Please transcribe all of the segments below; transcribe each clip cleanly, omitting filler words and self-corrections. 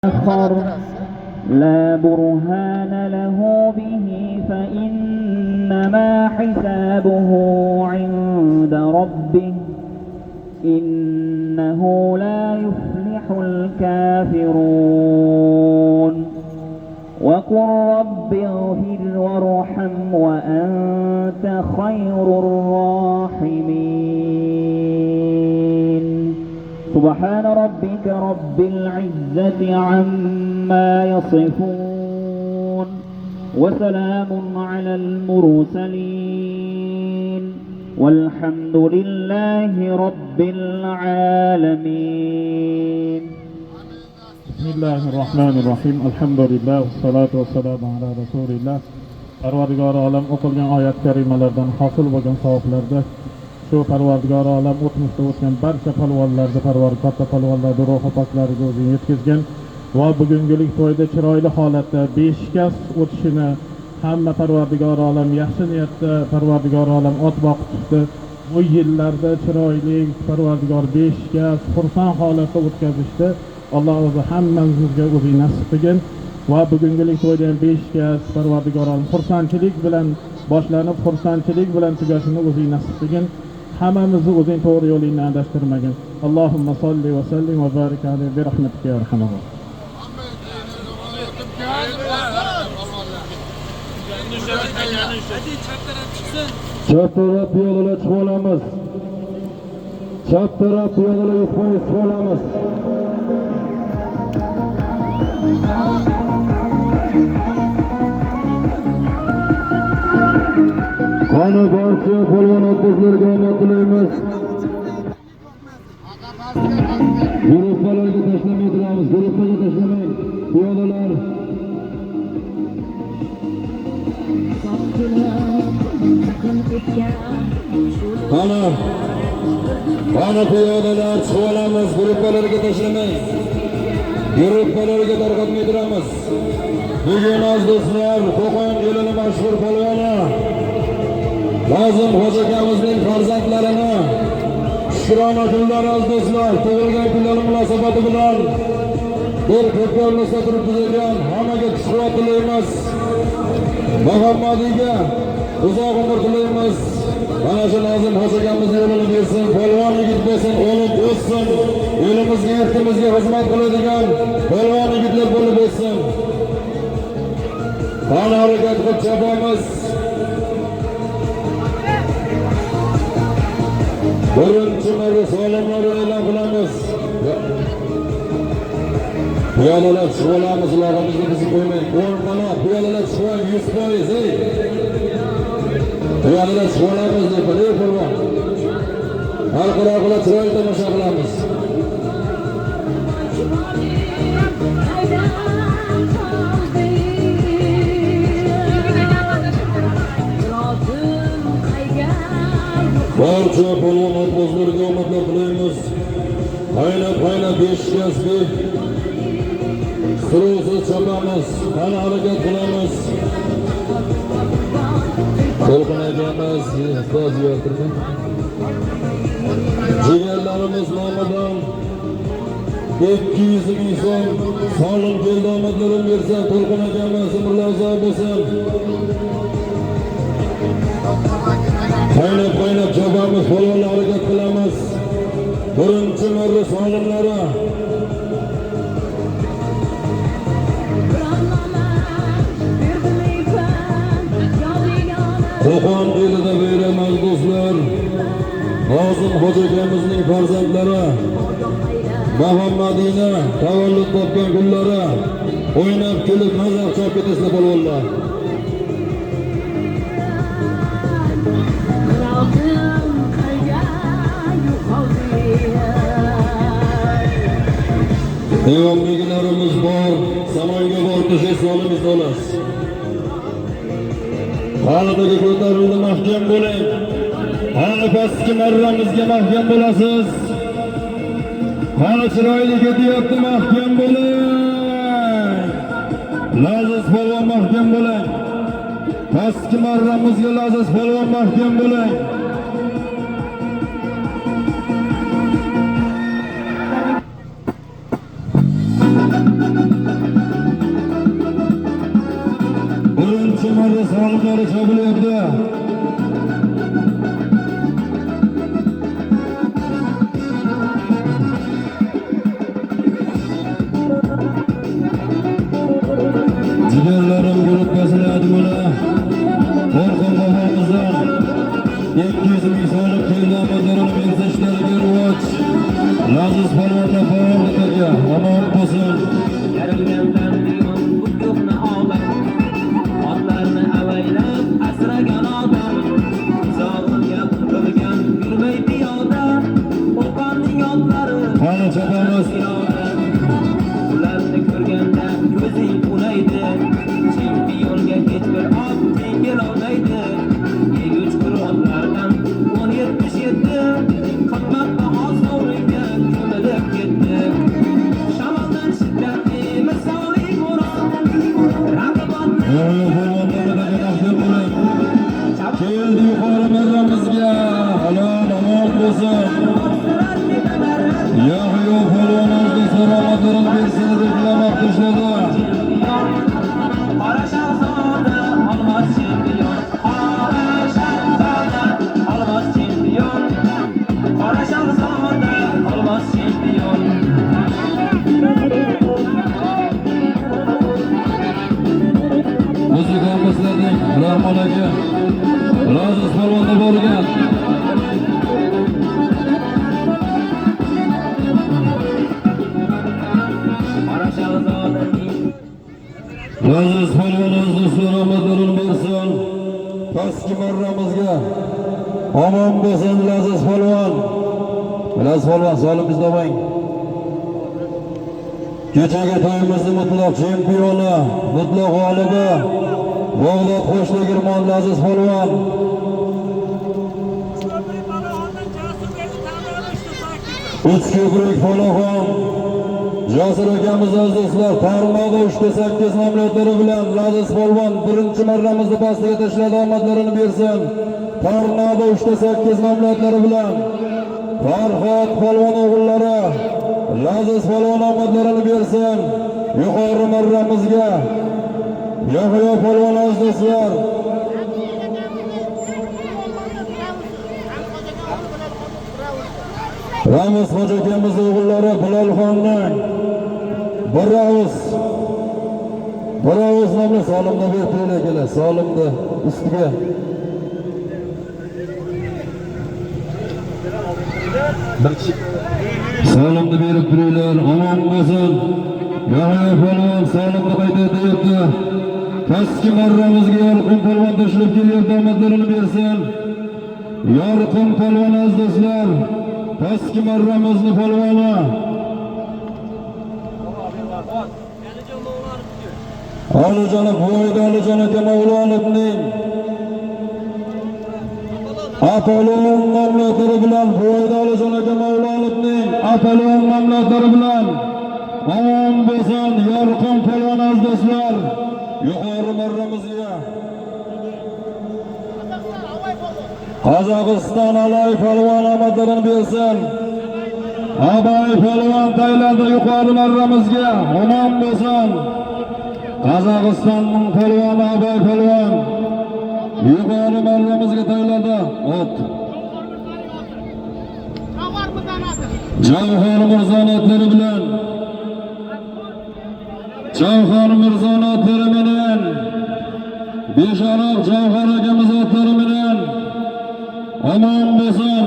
آخر لا برهان له به فإنما حسابه عند ربه إنه لا يفلح الكافرون وقل رب اغفر وارحم وأنت خير الراحمين سبحان ربك رب العزة عما يصفون وسلام على المرسلين والحمد لله رب العالمين. بسم الله الرحمن الرحيم. الحمد لله والصلاة والسلام على رسول الله. Parvardigor olam o'qilgan oyat karimalardan hosil bo'lgan savoblarda shu Parvardigor olam o'tmishda o'tgan barcha palvonlarni katta palvonlarni ruhi poklariga o'zing yetkazgan va bugungilik to'yda chiroyli holatda beshikast o'tishini hamma Parvardigor olam yaxshi niyatda Parvardigor olam ot boqib chiqdi. Bu yillarda chiroyli Parvardigor beshikast xursand holatda o'tkazishdi. Alloh o'zi hammamizga o'zi nasib qilgan va bugungilik to'yda beshikast Parvardigor olam xursandchilik bilan boshlanib xursandchilik bilan tugashini o'zi nasib qilgan. Hammamizni o'zing to'g'ri yo'lingdan adashtirmagin. Allohumma solli va sallim va barik alayhi bi rahmatika ya arhamar rohim. Chap taraf piyodalar chiqib olamiz. Chap taraf piyodalar yutmay chiqib olamiz. Qani barcha polvon otbozlarga omad tilaymiz. Guruhlarga tashlamay turamiz. Guruhlarga tashlamang. Piyodalar. Qani piyodalar chiqib olamiz. Guruhlarga tashlamang. Guruhlarga tarqatmay turamiz. Bugun aziz do'stlar, Qo'qon elining mashhur polvoni Lozim Xo'ja akamizning farzandlarini Shukrona kunlari aziz do'stlar, tug'ilgan kunlari munosabati bilan bir ko'plarni satirib tuzilgan hammaga xushxabar tilaymiz. Muhammadiga uzoq umr tilaymiz. Mana shu Lozim Xo'ja akamiz yo'lini bersin, polvon yigit bo'lsin, o'lib o'ssin, elimizga, yurtimizga xizmat qiladigan polvon yigitlar bo'lib o'ssin. Qani harakat qilib chapamiz. Birinchi marta salomlarni e'lon qilamiz. Piyodalar chiqib olamiz, ularimizni buzib qo'ymang. O'rnaloq piyodalar chiqib 100%. Piyodalar chiqib olamiz deb polvon. Xalqaro qilib chiroyli tomosha qilamiz. Barcha polvon otbozlarga omadlar tilaymiz. Qaynab beshikastni suruvsiz chopamiz. Qani harakat qilamiz. To'lqin akamiz ustoz yo'tirdi. Jigarlarimiz nomidan 200 ming so'm solim keldi, omadlarini bersa To'lqin akamiz umrlar uzoq bo'lsin. Qaynab chopamiz, polvonlar harakat qilamiz. Birinchi marra solimlari Qo'qon elida bayram do'stlar. Lozim Xo'ja akamizning farzandlari Muhammadina tavallud topgan kunlari o'ynab kelib mazaq chop ketasizlar polvonlar. Devomligilarimiz bor, samoyga bor, tashay solimiz olasiz. Qanidagi ko'tarildi, mahkam bo'ling. Qani pastki marramizga mahkam bo'lasiz. Qani chiroyli ketyapti, mahkam bo'ling. Laziz polvon mahkam bo'ling. Pastki marramizga Laziz polvon mahkam bo'ling. marra solimlari chopilyapti. Jigarlarim gruppasini admini Orxon bobomizdan 200 ming so'm keldi amadlarini bersa ishlariga rivoj. Laziz polvondan faolliklarga omon bo'lsin. Yarimgandan buyon bu yo'qni olam, otlarni avaylab asragan odam, sog'inga qilgan yurmay piyoda, qo'rqonning otlari Qani chopamiz. ularni ko'rganda ko'zing ulaydi, chempionga hech bir ot teng kelolmaydi. Yeguch qurollardan 1077 qimmatbaho sovringa ko'milib ketdi. Shamoldan shiddatli misoli bo'ron, raqibotni Polvonlarga taqdim bo'lib keldi yuqori marramizga. Halol omon bo'lsin. Yahyo polvonimizga saromatlarini bersin deb tilamoq tashladi. Qora shahzoda olmos chempion, qora shahzoda olmos chempion, qora shahzoda olmos chempion. Musiqamizlarning Rahmon aka Laziz polvonda bo'lgan. Qora shahzodaning Laziz polvonimizga saromatlarini bersin. Pastki marramizga omon bo'lsin Laziz polvon. Laziz polvon solim bizda bo'ling. Kechagi to'yimizning mutlaq chempioni, mutlaq g'olibi Bog'dod Qo'shnigirmon Laziz polvon. Uch ko'prik polaxon Jasur akamiz aziz do'stlar, tarmog'i 3-8 mamlakatlari bilan Laziz polvon birinchi marramizni pastiga tashladi, omadlarini bersin. Tarmog'i 3-8 mamlakatlari bilan Farhod polvon o'g'illari Laziz polvon omadlarini bersin. Yuqori marramizga Yahyo polvon aziz do'stlar. Ramiz Hoji akamiz o'g'illari Bilolxonning bir og'iz nomli solimni berib kelar, solimni ustiga. Solimni berib turinglar, omon bo'lsin. Yahyo polvon solimni qaytaryapti. Pastki marramizga Yorqin polvon tashlab kelyapti, omadlarini bersin. Yorqin polvon aziz do'stlar, pastki marramizni polvoni. Alijonov Voyid Alijon aka Mavlonovning Apollon mamlakatlari bilan Voyid Alijon aka Mavlonovning Apollon mamlakatlari bilan omon bo'lsin. Yorqin polvon aziz do'stlar, yuqori marramizga Qozog'iston Alay polvon omadlarini bersin. Abay polvon Tailandda yuqori marramizga omon bo'lsin. Qozog'istonning polvoni Abay polvon yuqori marramizga Tailandda ot. Javhor Mirzonatlar bilan Javhor Mirzonatlar bilan Besharoq Javhor akamiz otlari bilan omon bo'lsin.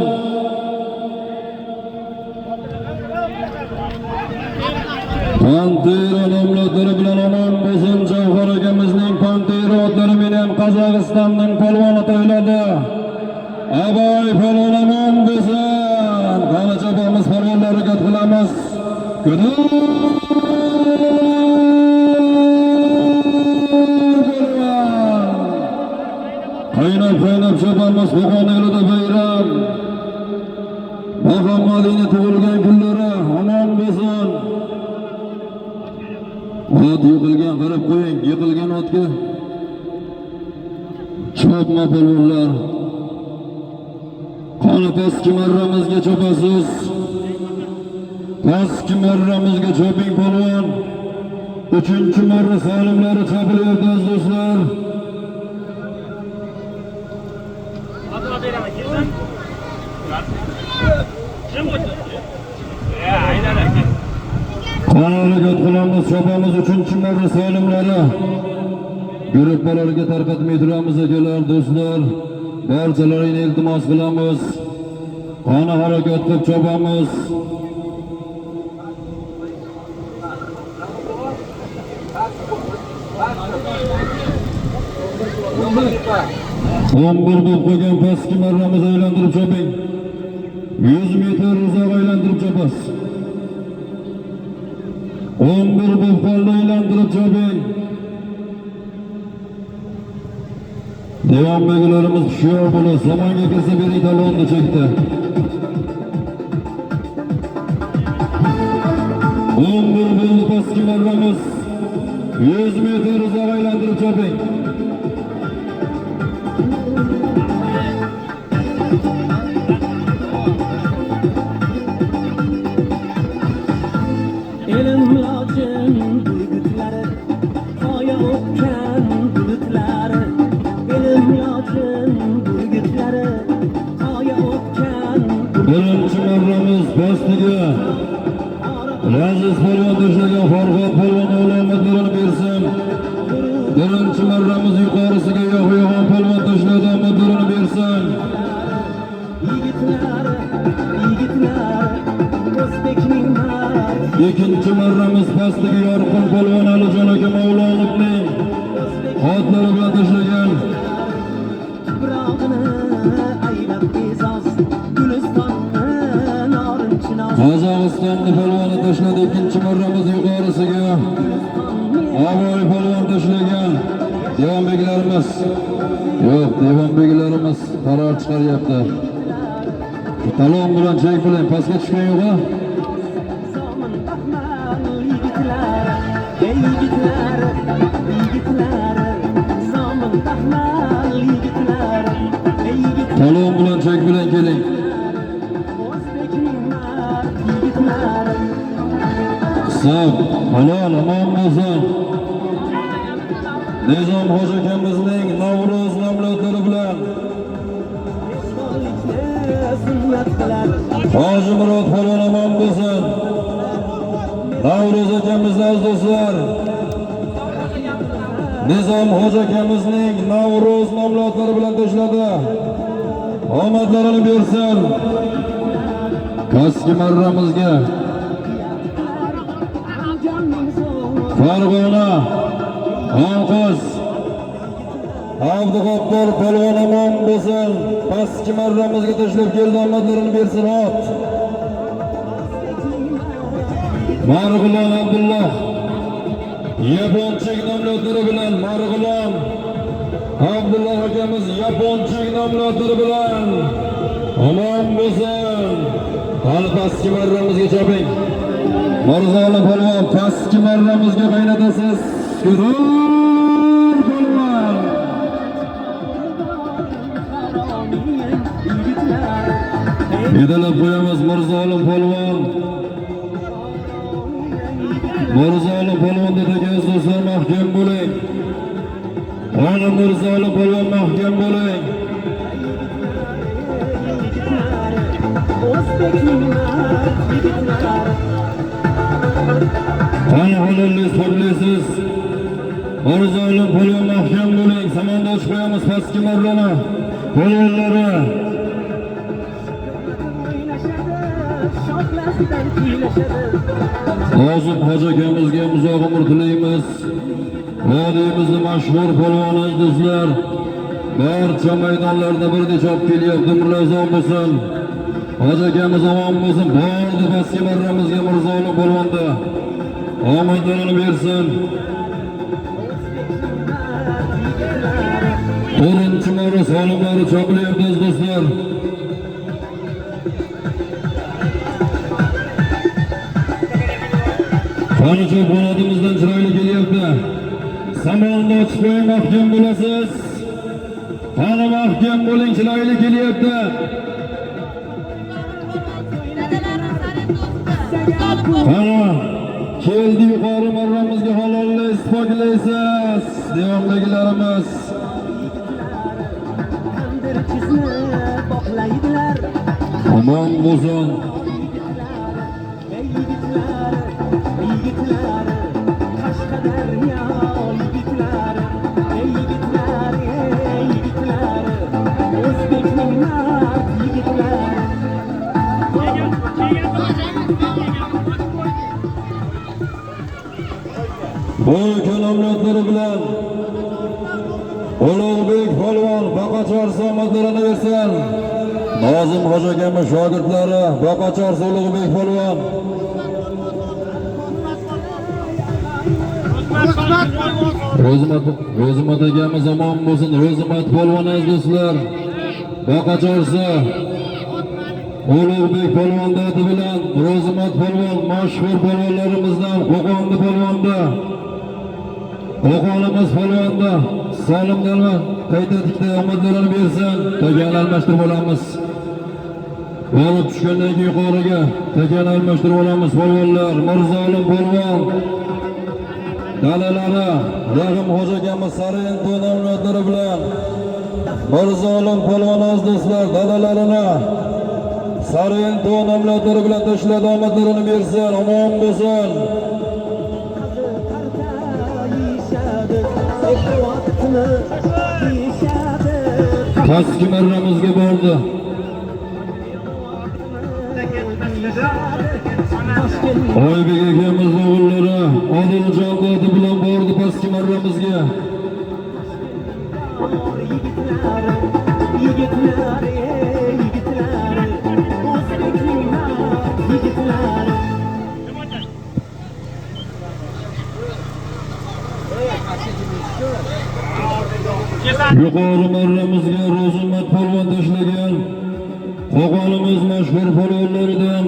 Pantera nomlari bilan omon bo'lsin. Javhor akamizning Pantera otlari bilan Qozog'istonning polvoni to'yladi. Abay polvon omon bo'lsin. Qani chopamiz, polvonlarga harakat qilamiz. Qaynab chopamiz, Qo'qon elida bayram. Muhammadning tug'ilgan kunlari omon bo'lsin. Ot yiqilgan, qarab qo'ying, yiqilgan otga chopma polvonlar. Qani pastki marramizga chopasiz. Pastki marramizga choping polvon. 3-chi marra solimlari chopilyapti do'stlar. Qonuniga qilamiz chopamiz 3-marra solimlari. Guruhlarga tarqatmay turamiz akalar, do'stlar. Barchalaringni iltimos qilamiz. Qani harakat qilib chopamiz. bir bo'lib qo'ygan pastki marramizni aylantirib choping. 100 metr uzoq aylantirib chopasiz. 11 bo'lib qoldi, aylantirib choping. Devam belgilarimiz hushyor bo'lib, zamonga kirsa bering talonni chekdi. 11 bo'ldi pastki marramiz. 100 metr uzoq aylantirib choping. Birinchi marramiz pastiga Aziz polvon tashlagan Farhod polvon alomatlarini bersin. Birinchi marramiz yuqorisiga Yo'g'on polvon tashlagan alomatlarini bersin. Ikinchi marramiz pastiga Yorqin polvon Alijon aka Mavlonovning xotlari bilan tashlagan Qozog'istonni polvoni tashladi. Ikinchi marramiz yuqorisiga Avoy polvon tashlagan. Devonbeklarimiz yo'q, devonbeklarimiz qaror chiqaryapti. Talon bilan chek bilan pastga tushgan yo'q-a? Talon bilan chek bilan keling. Sağ, halal, aman bo'lsin. Nizom hoji akamizning Navro'z namlatlari bilan Hoji Murod polvon aman bo'lsin. Navro'z akamizning aziz do'stlar. Nizom hoji akamizning Navro'z namlatlari bilan tashladi. Omadlarini bersin. Pastki marramizga Farg'ona, Anqoz, Abdug'oppor polvon aman bo'lsin. Pastki marramizga tashlab keldi, omadlarini bersin ot. Marg'ilon Abdulloh yaponchik nomlari bilan Marg'ilon Abdulloh akamiz yaponchik nomlari bilan aman bo'lsin. Hali pastki marramizga choping. Mirzoli polvon pastki marramizga qaynatasiz. Gurur polvon. Yedalab qo'yamiz Mirzoli polvon. Mirzoli polvon dedigan so'zlar mahkam bo'ling. Ona Mirzoli polvon mahkam bo'ling. Qani halollik qo'llaysiz. Mirzoli polvon mahkam bo'ling. Samonda ochib qo'yamiz pastki marrani. Polvonlari Hozir hoji akamizga uzoq umr tilaymiz. Vodiyimizning mashhur polvoni do'stlar. Barcha maydonlarda birdek chop kelyapti. Mirzoli bo'lsin. Hoji akamiz omon bo'lsin. Bordi pastki marramizga Mirzoli polvonda. Omadlarini bersin. To'rtinchi marra solimlari chopilyapti do'stlar. Qani cho'ponadimizdan chiroyli kelyapti. Samonni ochib qo'ying, mahkam bo'lasiz. Qani mahkam bo'ling, chiroyli kelyapti. Qani keldi yuqori marramizga halollaysiz, poklaysiz. Devondagilarimiz sizni boqlaydilar. Omon bo'lsin. Ey yigitlar, yigitlar, Qashqadaryo yigitlar, ey yigitlar, O'zbekning mard yigitlar. Bu kalomlatlari bilan Ulug'bek polvon Baqachor omadlarini bersin. Nozim Hoji akamiz shogirdlari Baqachor Ulug'bek polvon. Ro'zimat akamiz omon bo'lsin. Ro'zimat polvon aziz do'stlar. Baqachorsa Ulug'bek polvon dati bilan Ro'zimat polvon mashhur polvonlarimizdan Qo'qonda polvonda. Qo'qonimiz polvonda Salimdan qayta tikda omadlarini bersin. Tagan almashtirib olamiz. Olib tushgandan keyin yuqoriga tagan almashtirib olamiz polvonlar. Mirzolim polvon dalalari Rahim Hoji akamiz Sarin to'namlari bilan Mirzolim polvon aziz do'stlar dalalarini Sarin to'namlari bilan tashladi omadlarini bersin. Omon bo'lsin. Pastki marramizga bordi. Oybek akamiz o'g'illari Odiljon dodi bilan bordi pastki marramizga. Yigitlar, yigitlar, O'zbekning mard yigitlar. Yuqori marramizga Ro'zimat polvon tashlagan Qo'qonimiz mashhur polvonlaridan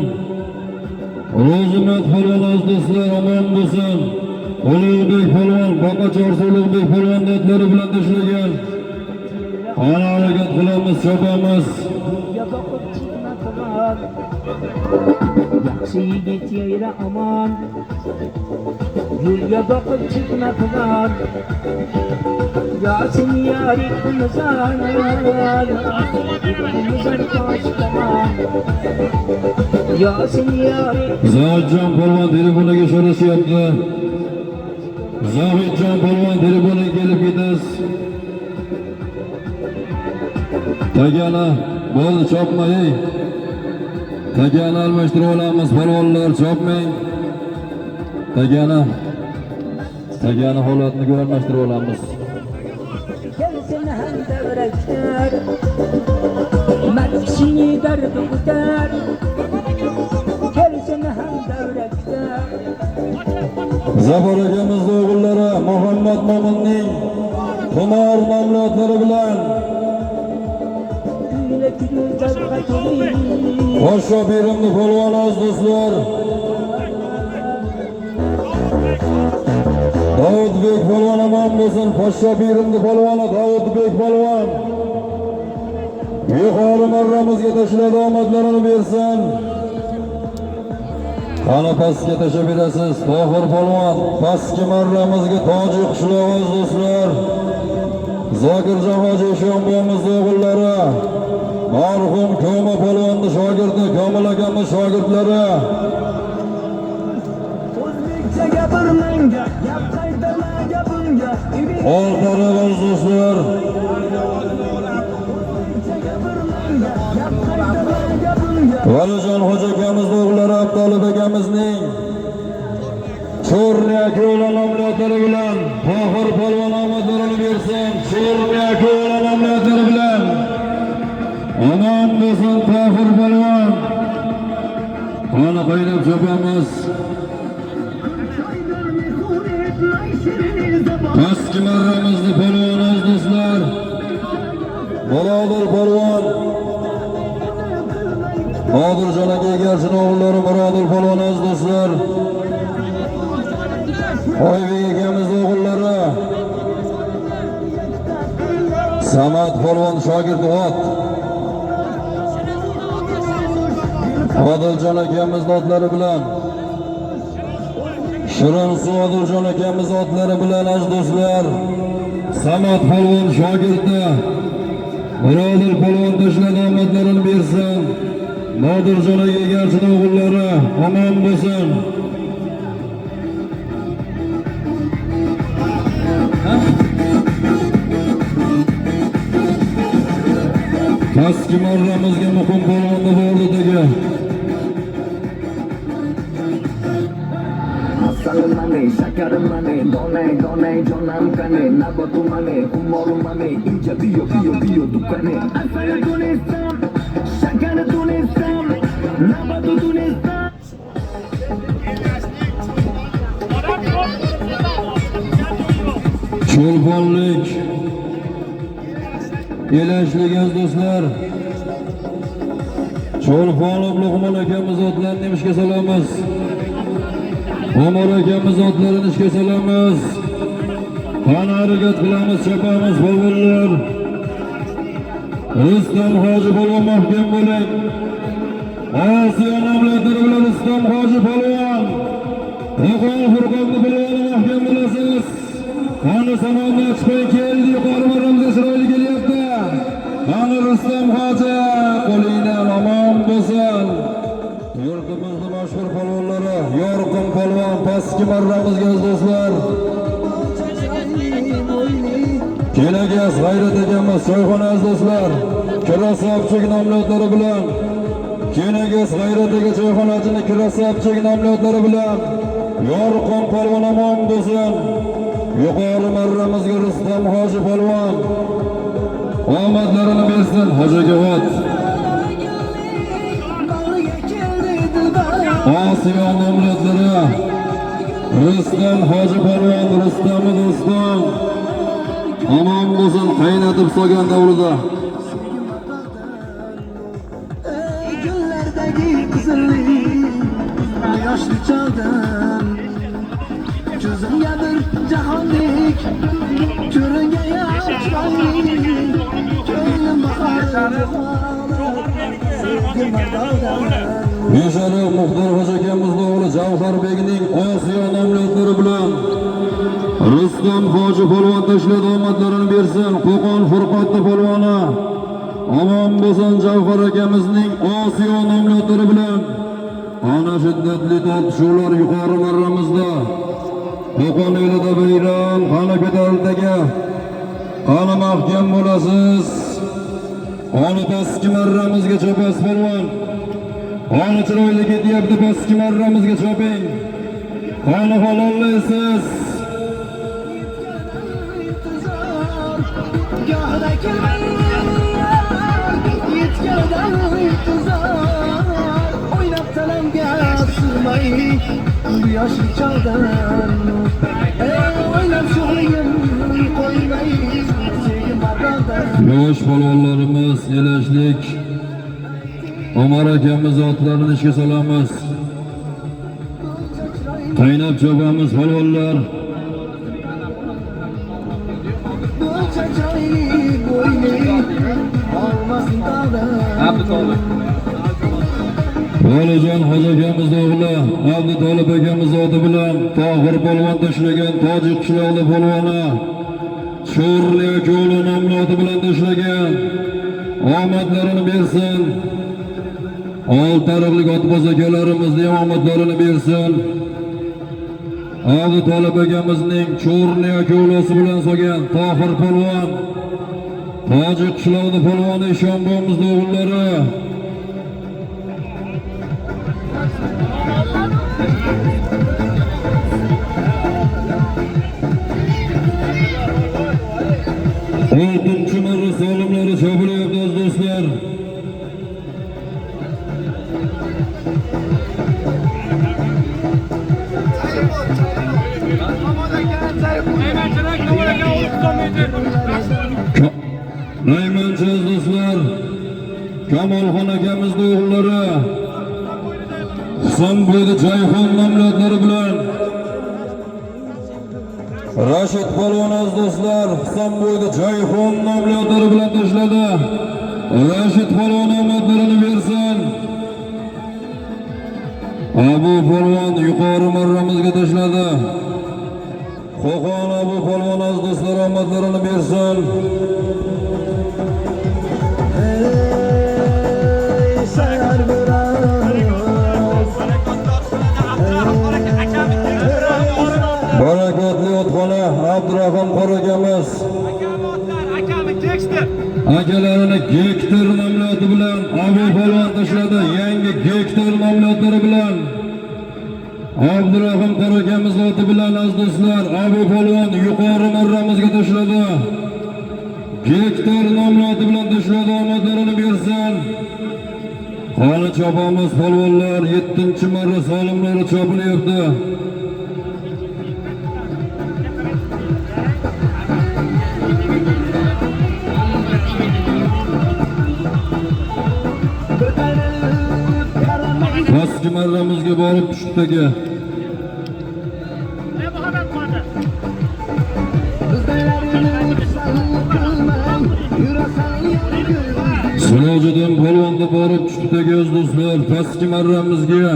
Ro'zimat polvon aziz do'stlar omon bo'lsin. Ulug'bek polvon Baqachor Ulug'bek polvon datlari bilan tashlagan. Ana harakat qilamiz, chopamiz. Yaxshi yigit yayra omon, yo'lga boqib chiqma qimor. Yosin yorik qilmazan, qilmazan qo'shqamon. Yosin yorik Zohidjon polvon telefoniga so'rashyapti. Zohidjon polvon telefoniga kelib ketasiz. Tagana bo'ldi, chopmay. Tagana almashtirib olamiz polvonlar, chopmang. Tagana holatini almashtirib olamiz. kelsin ham davraklar, mard kishini dardi o'tar. Kelsin ham davraklar. Zafar akamiz o'g'illari Muhammad Mo'minning Qumor nomlari bilan Qo'sho berimni polvon aziz do'stlar. Davudbek polvon omon bo'lsin. Qo'sho berimni polvoni Davudbek polvon. Yuqori marramizga tashladi, omadlarini bersin. Qani pastga tashlab berasiz. Tohir polvon pastki marramizga Toji qishlog'i aziz do'stlar. Zokirjon Hoji Eshonboyimiz o'g'illari. Marhum Ko'ma polvonni shogirdi, Komil akamiz shogirdlari. O'zbekcha gapirmang, gap qaytama gapimga. Oltari aziz do'stlar. Valijon Hoji akamiz o'g'illari Abdolib akamizning Cho'rniya ko'la nomlari bilan Tohir polvon omadlarini bersin. Cho'rniya ko'la nomlari bilan omon bo'lsin Tohir polvon. Qani qaynab chopamiz. Pastki marramizni polvon aziz do'stlar. Murodil polvon Nodirjon aka egarsin o'g'illari Murodil polvon aziz do'stlar. Oybek akamiz o'g'illari Samad polvon shogirdi ot. Odiljon akamiz otlari bilan Shirin Odiljon akamiz otlari bilan aziz do'stlar. Samad polvon shogirdi Birodar polvon tashladi, omadlarini bersin. Nodirjon aka Egarchining o'g'illari omon bo'lsin. Eski marramizga muhim polvonni bo'rdidagi. Asalim mane, shakarim mane, donay donay jonam kane, nabatu mane, umorim mane, inja biyo biyo biyo dukane. Asali Tuniston, shakari Tuniston, nabatu Tuniston. Cho'lponlik elashligan do'stlar. Cho'lponov Luqmon akamiz otlarini ishga solamiz. Omar akamiz otlarini ishga solamiz. Qani harakat qilamiz, chopamiz polvonlar. Rustam Hoji polvon mahkam bo'ling. Osiyo nomlari bilan Rustam Hoji polvon. Qo'qon Furqonni polvoni mahkam bo'lasiz. Qani samonga chiqib keldi, yuqori marramizga chiroyli kelyapti. Qani Rustam Hoji, qo'lingdan omon bo'lsin. Yurtimizning mashhur polvonlari, yorqin polvon pastki marramizga do'stlar. Kelagas G'ayrat akamiz choyxona do'stlar. Krasavchik nomlari bilan Kelagas G'ayrat aka choyxonachini Krasavchik nomlari bilan yorqin polvon omon bo'lsin. Yuqori marramizga Rustam Hoji polvon omadlarini bersin. Hoji G'ot Osiyo nomlari Rustam Hoji polvon, Rustam do'stim omon bo'lsin. Qaynatib solgan davrida Gullardagi qizillik yoshli chaldim. Ko'zimga bir jahonlik ko'ringan yoshlik. Ko'nglim Beshariq Muxtor Hoji akamizning o'g'li Javharbekning Osiyo nomlari bilan Rustam Hoji polvon tashladi, omadlarini bersin. Qo'qon Furqonni polvoni omon bo'lsin. Javhar akamizning Osiyo nomlari bilan ana shiddatli tortishuvlar yuqori marramizda. Qo'qon elida bayram, qani ko'tarildagi. Qani mahkam bo'lasiz. Qani pastki marramizga chopasiz polvon. Qani chiroyli ketyapti, pastki marramizga choping. Qani halollaysiz. Gohida kelmayman, yetgandan intizor. O'ynab talamga sig'may, bu yoshli chaldan. O'ynab sho'xligim qo'ymay, sevgim bardodan. Yosh polvonlarimiz elashlik Omar akamiz otlarini ishga solamiz. Qaynab chopamiz polvonlar. Valijon Hoji akamiz o'g'li Abdu Tolib akamiz oti bilan Tohir polvon tashlagan tojik qishlog'i polvoni Sho'rli ko'li nomloti bilan tashlagan. Omadlarini bersin. Oltariqlik otboz akalarimizning omadlarini bersin. Abdu Tolib akamizning Sho'rli ko'lisi bilan solgan Tohir polvon tojik qishlog'i polvoni Ishonbomizning o'g'illari. Oltinchi marra solimlari chopilyapti do'stlar. Naymancha do'stlar. Kamolxon akamizning o'g'illari Husanboyda Jayxon nomlari bilan Rashid polvon do'stlar Husanboyda Jayxon nomlari bilan tashladi. Rashid polvon omadlarini bersin. Abu polvon yuqori marramizga tashladi. Qo'qon Abu polvon do'stlar omadlarini bersin. Barakatli otxona Abdurahim Qoragamiz akalarini Gektor nomloti bilan Abu Polvon tashladi. Yangi Gektor nomlotlari bilan Abdurahim Qoragamiz oti bilan aziz do'stlar Abu Polvon yuqori marramizga tashladi. Gektor nomloti bilan tashladi, omadlarini bersin. Qani chopamiz polvonlar 7-marra solimlari chopilyapti. Pastki marramizga borib tushibdagi Sirojiddin polvonga borib tushibdagi aziz do'stlar pastki marramizga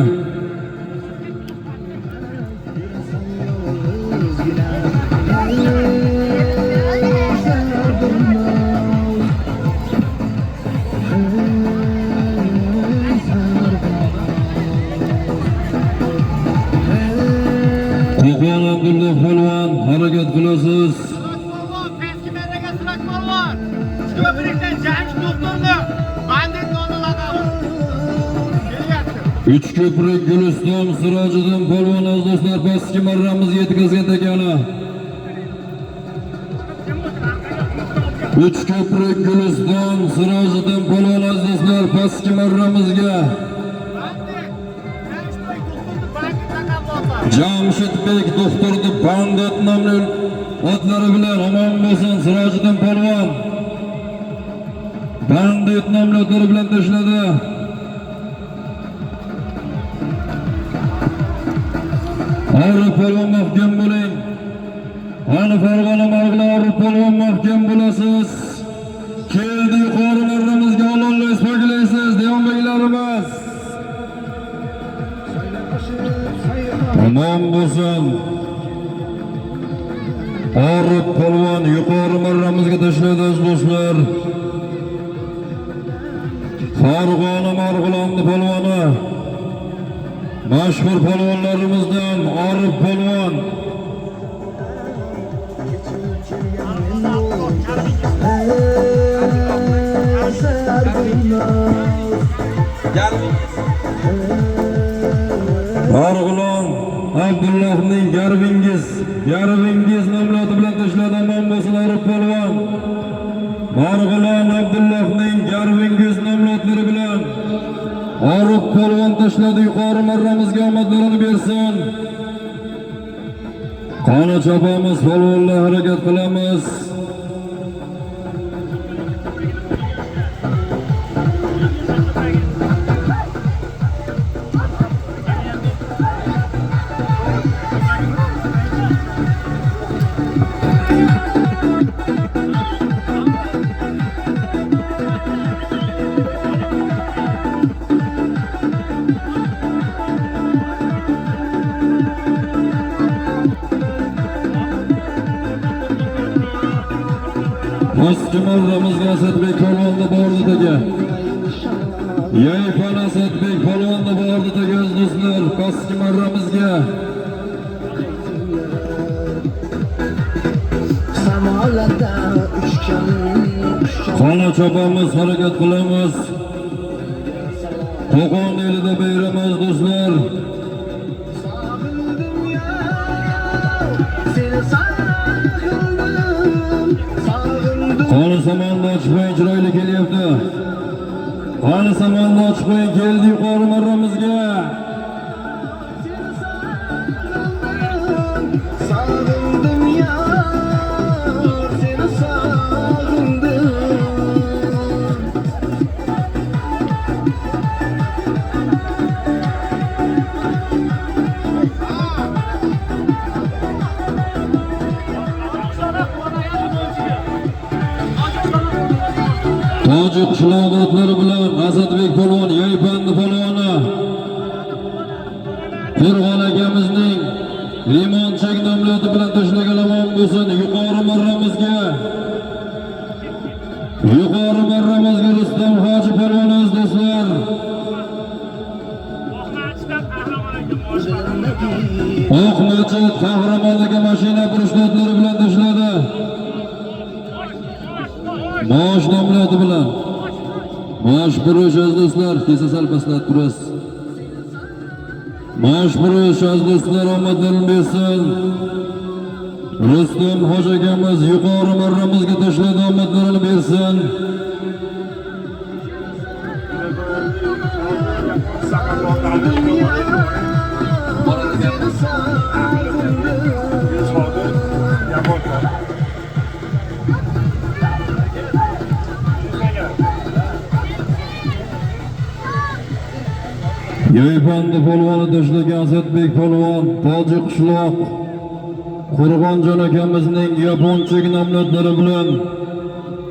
Qo'qon Abdulla polvon harakat qilasiz. Uchko'prik Guliston Sirojiddin polvon aziz do'stlar pastki marramizga yetkazgan ekani. Uchko'prik Guliston Sirojiddin polvon aziz do'stlar pastki marramizga Jamshidbek doktorni Bandit nomli otlari bilan omon bo'lsin Sirojiddin polvon. Bandit nomli otlari bilan tashladi. Orif polvon mahkam bo'ling. Ani Farg'ona marg'ilari Orif polvon mahkam bo'lasiz. Keldi yuqori marramizga Allohni isbog'laysiz deyonbeklarimiz. Omon bo'lsin. Orif polvon yuqori marramizga tashladi aziz do'stlar. Farg'ona marg'ilari polvoni mashhur polvonlarimizdan Orif polvon. Marg'ilon Abdullohning Garvingiz nomloti bilan tashladi. Omon bo'lsin Orif polvon. Marg'ilon Abdullohning Garvingiz nomlotlari bilan Orif polvon tashladi. Yuqori marramizga omadlarini bersin. Qani chopamiz polvonlar harakat qilamiz. Pastki marramizga Asadbek polvonni bordi taga. Yayfan Asadbek polvonni bordi taga aziz do'stlar pastki marramizga. Qani chopamiz harakat qilamiz. Qo'qon elida bayram aziz do'stlar. Qani samanni ochmay chiroyli kelyapti. Qani samanni ochmay keldi yuqori marramizga. Sog'indim ya, seni sog'indim. Tojik qishloq otlari bilan Asadbek polvon, Yaypandi polvoni Qo'rg'on akamizning Limonchak nomloti bilan tashlagan omon bo'lsin. Yuqori marramizga Rustam Hoji polvon aziz do'stlar. gapirish notlari bilan tashladi. Maosh nomladi bilan. Maosh burish aziz do'stlar, kesa sal pastlatib turasiz. Maosh burish aziz do'stlar, omadlarini bersin. Rustam hoji akamiz yuqori marramizga tashladi, omadlarini bersin. Yoypandi polvoni tashlagan Asatbek polvon, Toji qishloq, Qo'rg'onjon akamizning yaponchalik nomlari bilan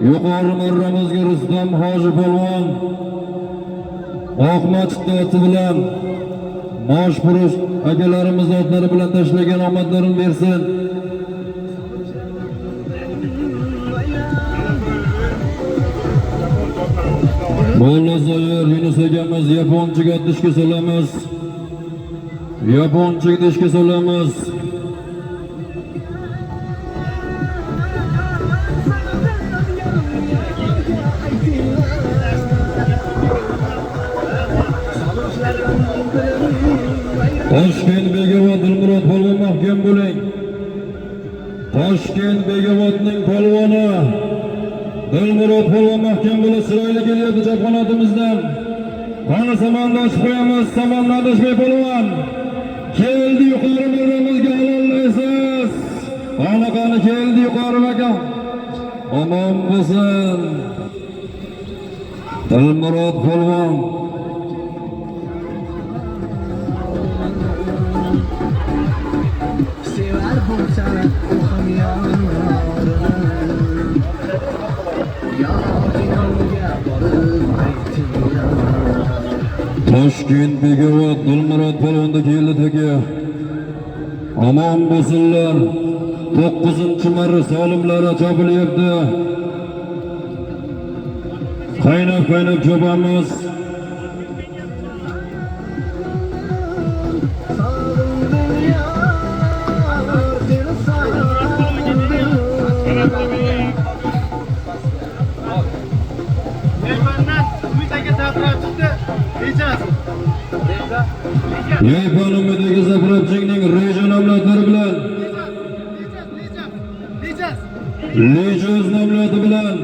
yuqori marramizga Rustam hoji polvon Oqmachitdasi bilan Maosh burish akalarimiz otlari bilan tashlagan omadlarini bersin. Molla Zoir Yunus akamiz yaponchaga dishga solamiz. Yaponchaga dishga solamiz. Toshkent Begobod Dilmurod polvon mahkam bo'ling. Toshkent Begobodning polvoni Dilmurod polvon mahkam bo'lib chiroyli kelyapti chapqonatimizdan. Qani samondosh qo'yamiz, samondoshbek polvon. Keldi yuqori marramizga ololmaysiz. Qani keldi yuqori makon. Omon bo'lsin. Dilmurod polvon. Toshkent Begobod Dilmurod polvonda keldi taka. Omon bo'lsinlar. 9-marra solimlari chopilyapti. Qaynab chopamiz. Yaypanimidagi zapravchikning reja nomlari bilan Lejaz nomlari bilan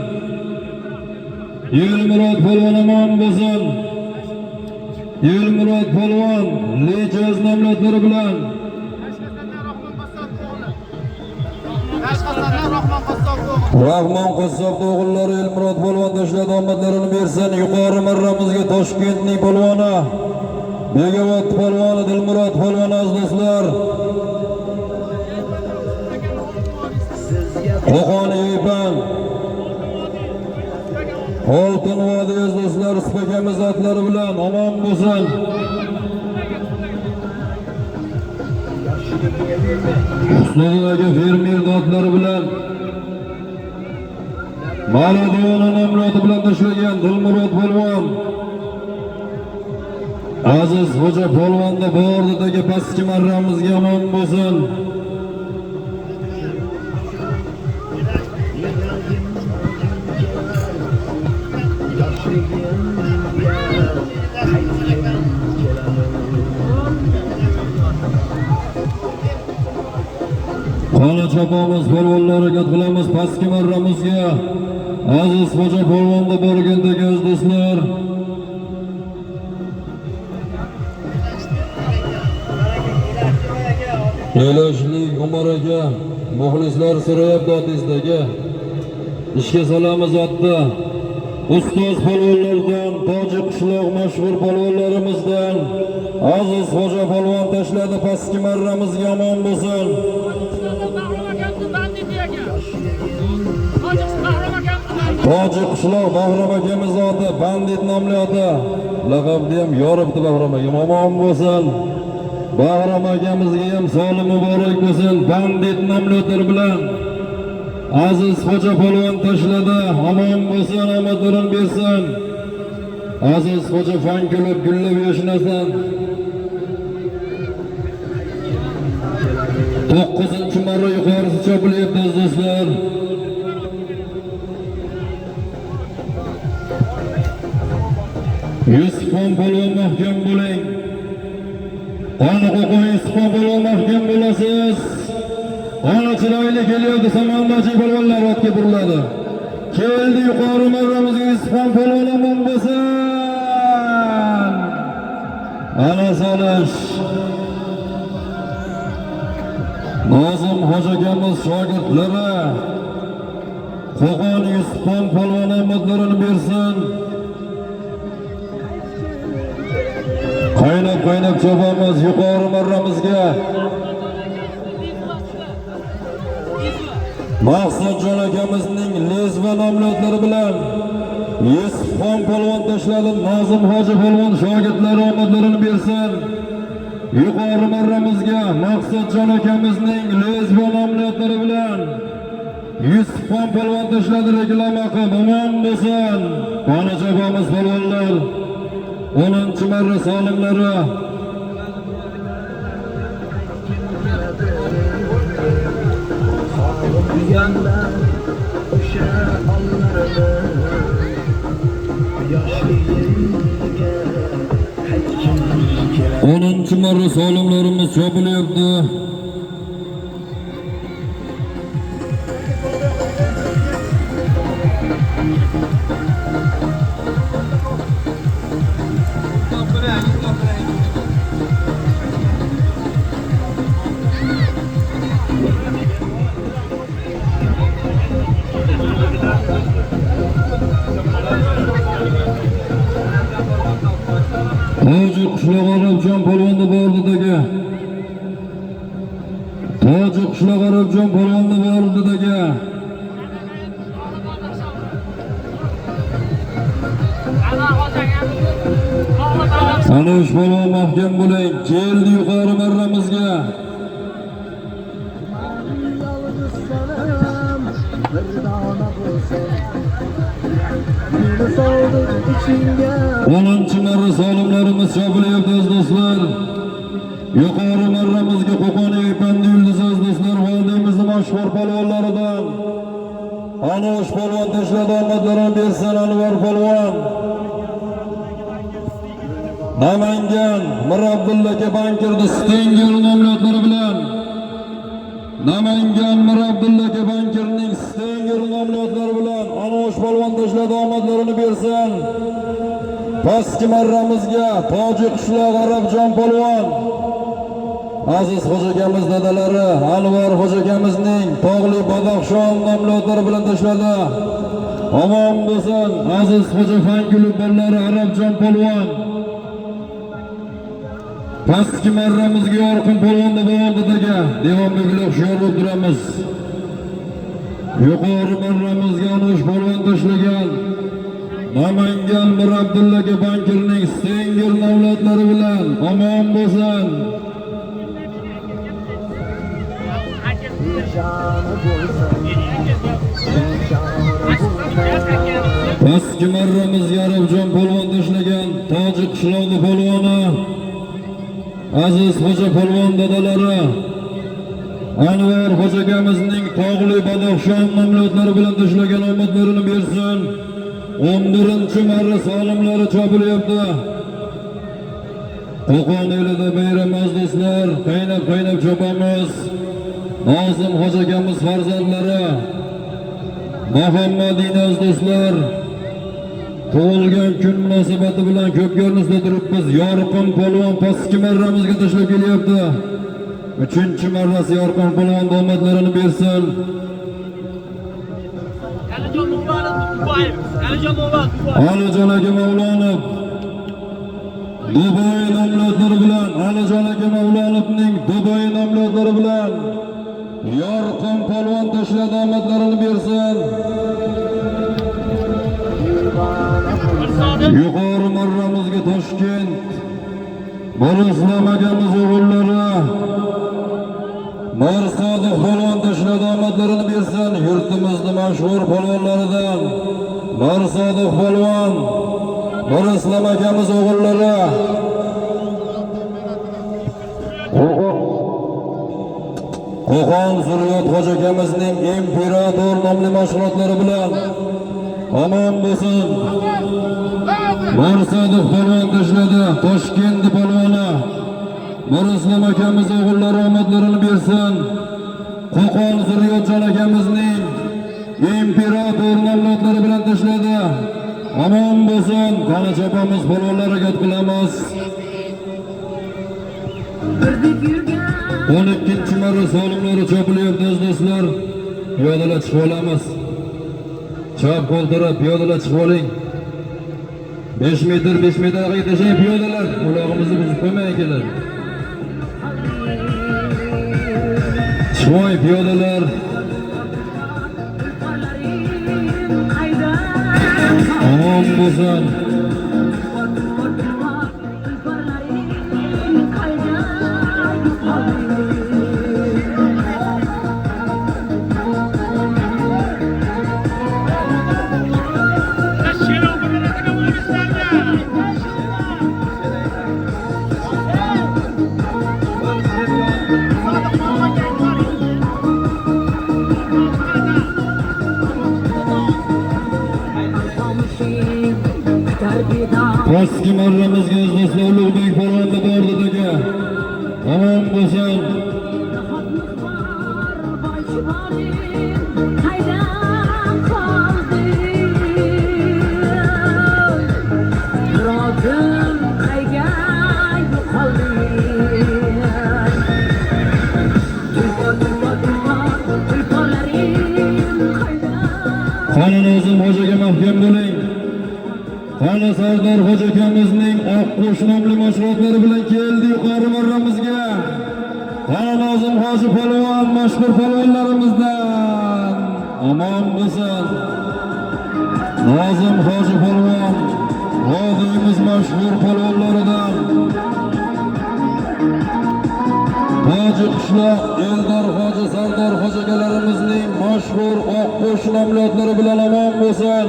Yelmurod polvon omon bo'lsin. Yelmurod polvon Lejaz nomlari bilan Rahmon Qassob o'g'illari Yelmurod polvon tashladi, omadlarini bersin. Yuqori marramizga Toshkentning polvoni Begobod polvoni Dilmurod polvon aziz do'stlar. Qo'qon Yaypan Oltin vodiy aziz do'stlar, spakamiz otlari bilan omon bo'lsin. Husnudagi fermer otlari bilan Maradona nomlari bilan tashlagan Dilmurod polvon Aziz xo'ja polvonda bordidagi pastki marramizga omon bo'lsin. Qani chopamiz, polvonlarga harakat qilamiz pastki marramizga. Aziz xo'ja polvonda borgandagi aziz do'stlar. Yo'lashlik Umar aka, muxlislar so'rayapti otingizdagi. Ishga solamiz otda. Ustoz polvonlardan, Toji qishloq mashhur polvonlarimizdan Aziz xo'ja polvon tashladi pastki marramizga omon bo'lsin. Toji qishloq Bahrom akamiz oti, bandit nomli oti. Laqabni ham yoribdi Bahrom akam, omon bo'lsin. Bahrom akamizga ham soli muborak bo'lsin. Bandit nomli oti bilan Aziz xo'ja polvon tashladi, omon bo'lsin, omadlarini bersin. Aziz xo'ja fan kulib gullab yashnasin. 9-marra yuqori chopilyapti do'stlar. Yusufxon polvon mahkam bo'ling. Qani qo'qon Yusufxon polvon mahkam bo'lasiz. Qani chiroyli kelyapti Samandachi polvonlar otga buriladi. Keldi yuqori marramizga Yusufxon polvon omon bo'lsin. Ana solish. Nozim hoji akamiz shogirdlari Qo'qon Yusufxon polvon omadlarini bersin. Qaynab chopamiz yuqori marramizga. Maqsudjon akamizning lezva nomlodlari bilan Yusufxon polvon tashladi. Nozim hoji polvon shogirdlari omadlarini bersin. Yuqori marramizga Maqsudjon akamizning lezva nomlodlari bilan Yusufxon polvon tashladi. Reklama qilib omon bo'lsin. Qani chopamiz polvonlar. 10-marra solimlari marra solimlarimiz chopilyapti. Toji qishloq Arabjon polvonni bordidagi. Toji qishloq Arabjon polvonni bordidagi. Anosh polvon mahkam bo'ling. Keldi yuqori marramizga. Onuncu marra solimlarimiz chopilyapti do'stlar. Yuqori marramizga Qo'qon Epandi Yulduz do'stlar valdimizning mashhur polvonlaridan Anosh polvon tashladi. Omadlarini bersin Anvar polvon. Namangan Mirabdulla aka bankirdi Stengel nomlodlari bilan. Namangan Mirabdulla aka bankirning Stengel nomlodlari bilan Anosh polvon tashladi. Omadlarini bersin. Pastki marramizga Toji qishloq Arabjon polvon. Aziz xo'ja akamiz dadalari Anvar xo'ja akamizning Tog'li Badaxshon nomlodlari bilan tashladi. Omon bo'lsin. Aziz xo'ja fan klub bolalari Arabjon polvon. Pastki marramizga Yorqin polvonni bo'ldidagi devonbeklar hushyor bo'lib turamiz. Yuqori marramizga Anosh polvon tashlagan. Namangan Mirabdulla aka bankirning Stengel nomlodlari bilan omon bo'lsin. Pastki marramizga Arabjon polvon tashlagan. Toji qishloq polvoni Aziz xo'ja polvon dadalari Anvar xo'ja akamizning Tog'li Badaxshon nomlodlari bilan tashlagan omadlarini bersin. 11-marra solimlari chopilyapti. Qo'qon elida bayram do'stlar, qaynab chopamiz. Nozim xo'ja akamiz farzandlari Muhammadinaz do'stlar tug'ilgan kun munosabati bilan ko'pko'rinishda turibmiz. Yorqin polvon pastki marramizga tashlab kelyapti. 3-marrasi Yorqin polvon omadlarini bersin. Alijon aka Mavlonov Dubai nomlodlari bilan Alijon aka Mavlonovning Dubai nomlodlari bilan Yorqin polvon tashladi. Omadlarini bersin. Yuqori marramizga Toshkent Borislom akamiz o'g'illari Marsodiq polvon tashladi. Omadlarini bersin. Yurtimizning mashhur polvonlaridan Marsodiq polvon Borislom akamiz o'g'illari Qo'qon Zurriyot hoji akamizning imperator nomli mashg'ulotlari bilan omon bo'lsin. Mursadov polvon tashladi, Toshkent polvoni. Murislom akamiz o'g'illari omadlarini bersin. Qo'qon Zurriyotjon akamizning imperator nomlari bilan tashladi. Omon bo'lsin. Qani chopamiz, polvonlarga qilamiz. 12 marra solimlari chopilyapti do'stlar. Piyodalar chiqib olamiz. Chap qo'l taraf piyodalar chiqib oling. 5 metr tashlang piyodalar. Quloqimizni buzib qo'ymang kelar. Chiqmay piyodalar. Omon bo'lsin. Pastki marramizga do'stlar Ulug'bek polvonda bordi aka. Omon bo'lsin. Qani Nozim hojiga mahkam bo'ling. Qani Sardor hoji akamizning Oqqush nomli mashg'ulotlari bilan keldi yuqori marramizga. Qani Nozim hoji polvon mashhur polvonlarimizdan. Omon bo'lsin. Nozim hoji polvon vodiyimiz mashhur polvonlaridan. Hoji qishloq Eldor hoji Sardor hoji akalarimizning mashhur Oqqush nomlari bilan omon bo'lsin.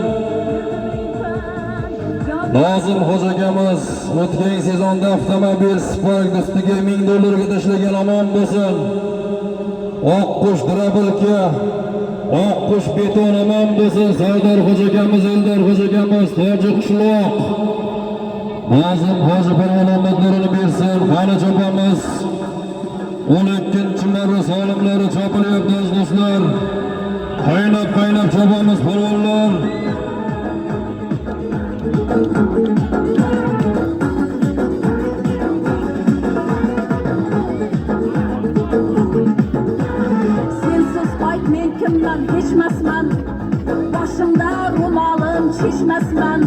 Nozim hoji akamiz o'tgan sezonda avtomobil Spark ustiga $1000 tashlagan omon bo'lsin. Oqqush Drabilka, Oqqush beton omon bo'lsin. Sardor hoji akamiz, Eldor hoji akamiz, hoji qishloq. Nozim hoji polvon omadlarini bersin. Qani chopamiz. 12 marra solimlari chopilyapti do'stlar. Qaynab chopamiz polvonlar. Sensiz ayt men kimman hechmasman. Boshimda ro'molim chechmasman.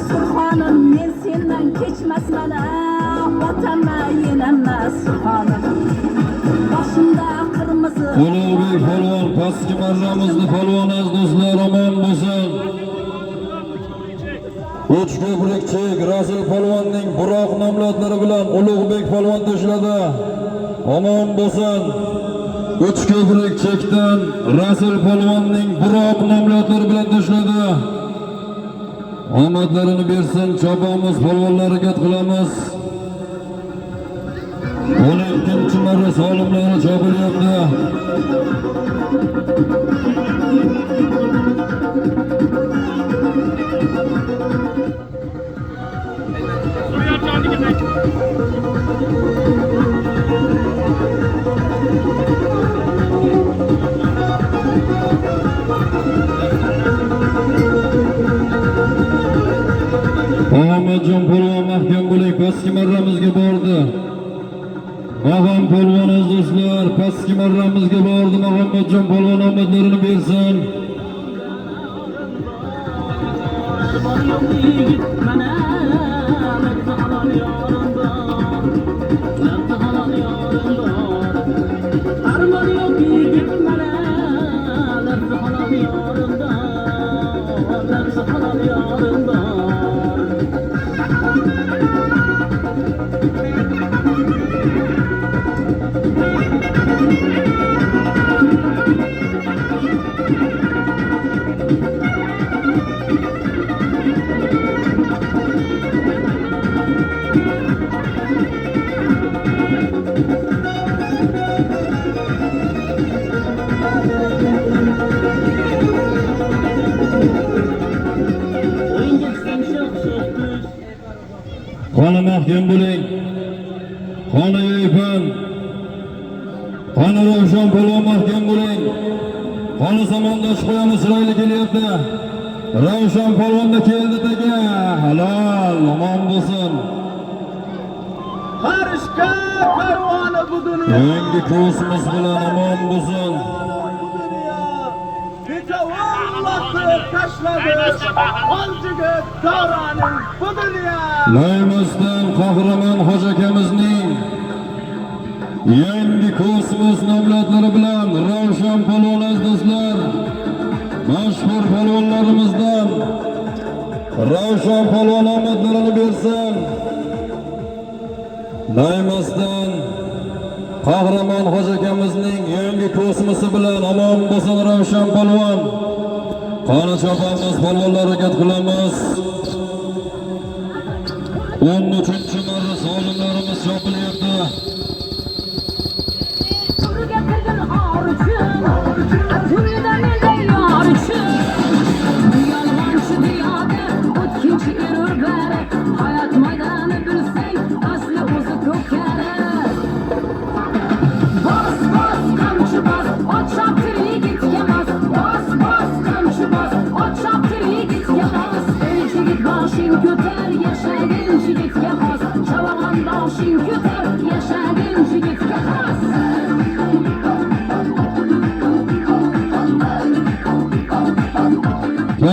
Surxonim men sendan kechmasman. Otamman yenamma surxonim. Boshimda qirmizi. Ulug'bek polvon pastki marramizni polvoni do'stlar omon bo'lsin. Uch ko'prik chek Rasul polvonning Buroq nomlari bilan Ulug'bek polvon tashladi. Omon bo'lsin. Uch ko'prik chekdan Rasul polvonning Buroq nomlari bilan tashladi. Omadlarini bersin, chopamiz polvonlariga qilamiz. 12 marra solimlari chopilyapti. Muhammadjon polvon mahkam bo'ling, pastki marramizga bordi. Mag'am polvon do'stlar, pastki marramizga bordi. Muhammadjon polvon omadlarini bersin. Qoni mahkam bo'ling. Qoni yeypan. Qoni Ravshan polvon mahkam bo'ling. Qoni samondosh qo'yamiz chiroyli kelyapti. Ravshan polvonda keldi taga. Halol, omon bo'lsin. Qarishga parvona bu dunyo. Yangi ko'simiz bilan omon bo'lsin. Allah'ı tashladı. Oljiga davraning bu dunyo. Laymasdan qahramon hoji akamizning yangi kosmos nomlodlari bilan Ravshan polvon do'stlar, mashhur polvonlarimizdan Ravshan polvon omadlarini bersin. Laymasdan qahramon hoji akamizning yangi kosmosi bilan omon bo'lsin Ravshan polvon. Qani chopamiz, polvonlar harakat qilamiz. 13-marra solimlarimiz chopilyapti.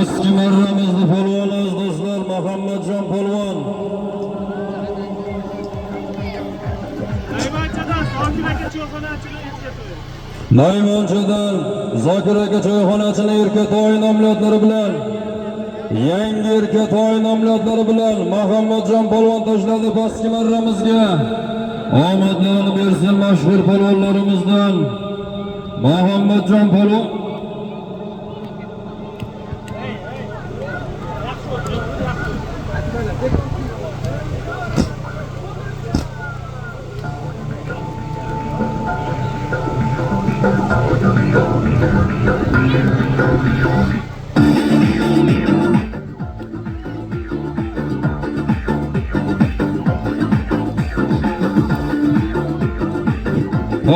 Eski marramizning polvonimiz do'stlar Muhammadjon polvon. Naymanchadan Zokir aka choyxonachini erkatoy nomlodlari bilan yangi erkatoy nomlodlari bilan Muhammadjon polvon tashladi pastki marramizga. Omadlarini bersin mashhur polvonlarimizdan Muhammadjon polvon.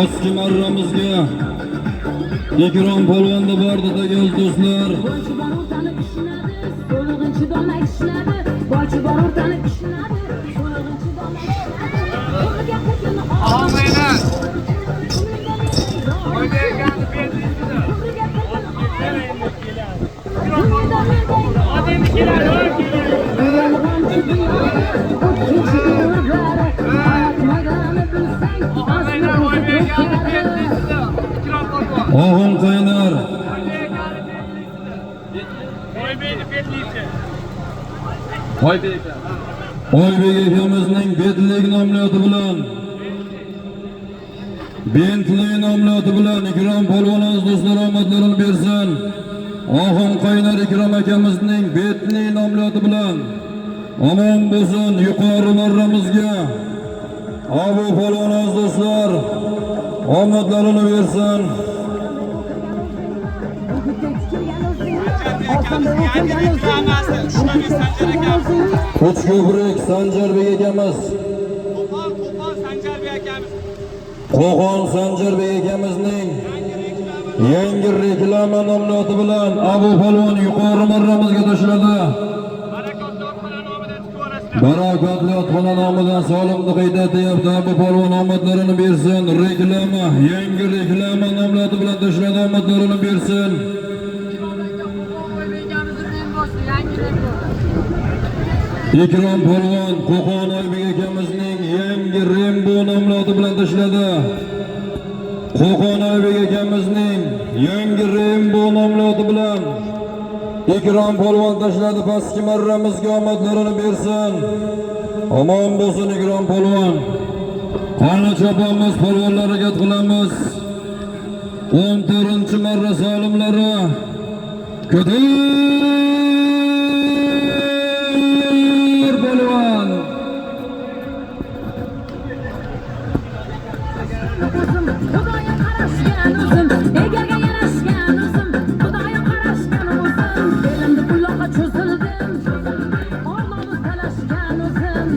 Eski marramizga Ikrom polvon da bordi degan do'stlar. Oğul qaynar. Oybek akamizning Betlik nomloti bilan Bentley nomloti bilan Ikrom polvonimiz do'stlar omadlarini bersin. Oğul qaynar Ikrom akamizning Betlik nomloti bilan omon bo'lsin yuqori marramizga. Abu polvonimiz do'stlar omadlarini bersin. Uçköprük Sanjarbek akamiz. Qo'qon Sanjarbek akamizning yangi reklama nomloti bilan Abu polvon yuqori marramizga tashladi. Barakatli otxona nomidan solimni qayta deyapti. Abu polvon omadlarini bersin. Reklama, yangi reklama nomloti bilan tashladi. Omadlarini bersin. Ikrom polvon Qo'qon Oybek akamizning yangi Rembo nomloti bilan tashladi. Qo'qon Oybek akamizning yangi Rembo nomloti bilan Ikrom polvon tashladi. Pastki marramizga omadlarini bersin. Omon bo'lsin Ikrom polvon. Qani chopamiz, polvonlar harakat qilamiz. 14-marra solimlari polvon. Xudoga qarashgan o'zim, egarga yarashgan o'zim, Xudoga qarashgan o'zim, elimni buloqqa cho'zildim, ormonni talashgan o'zim.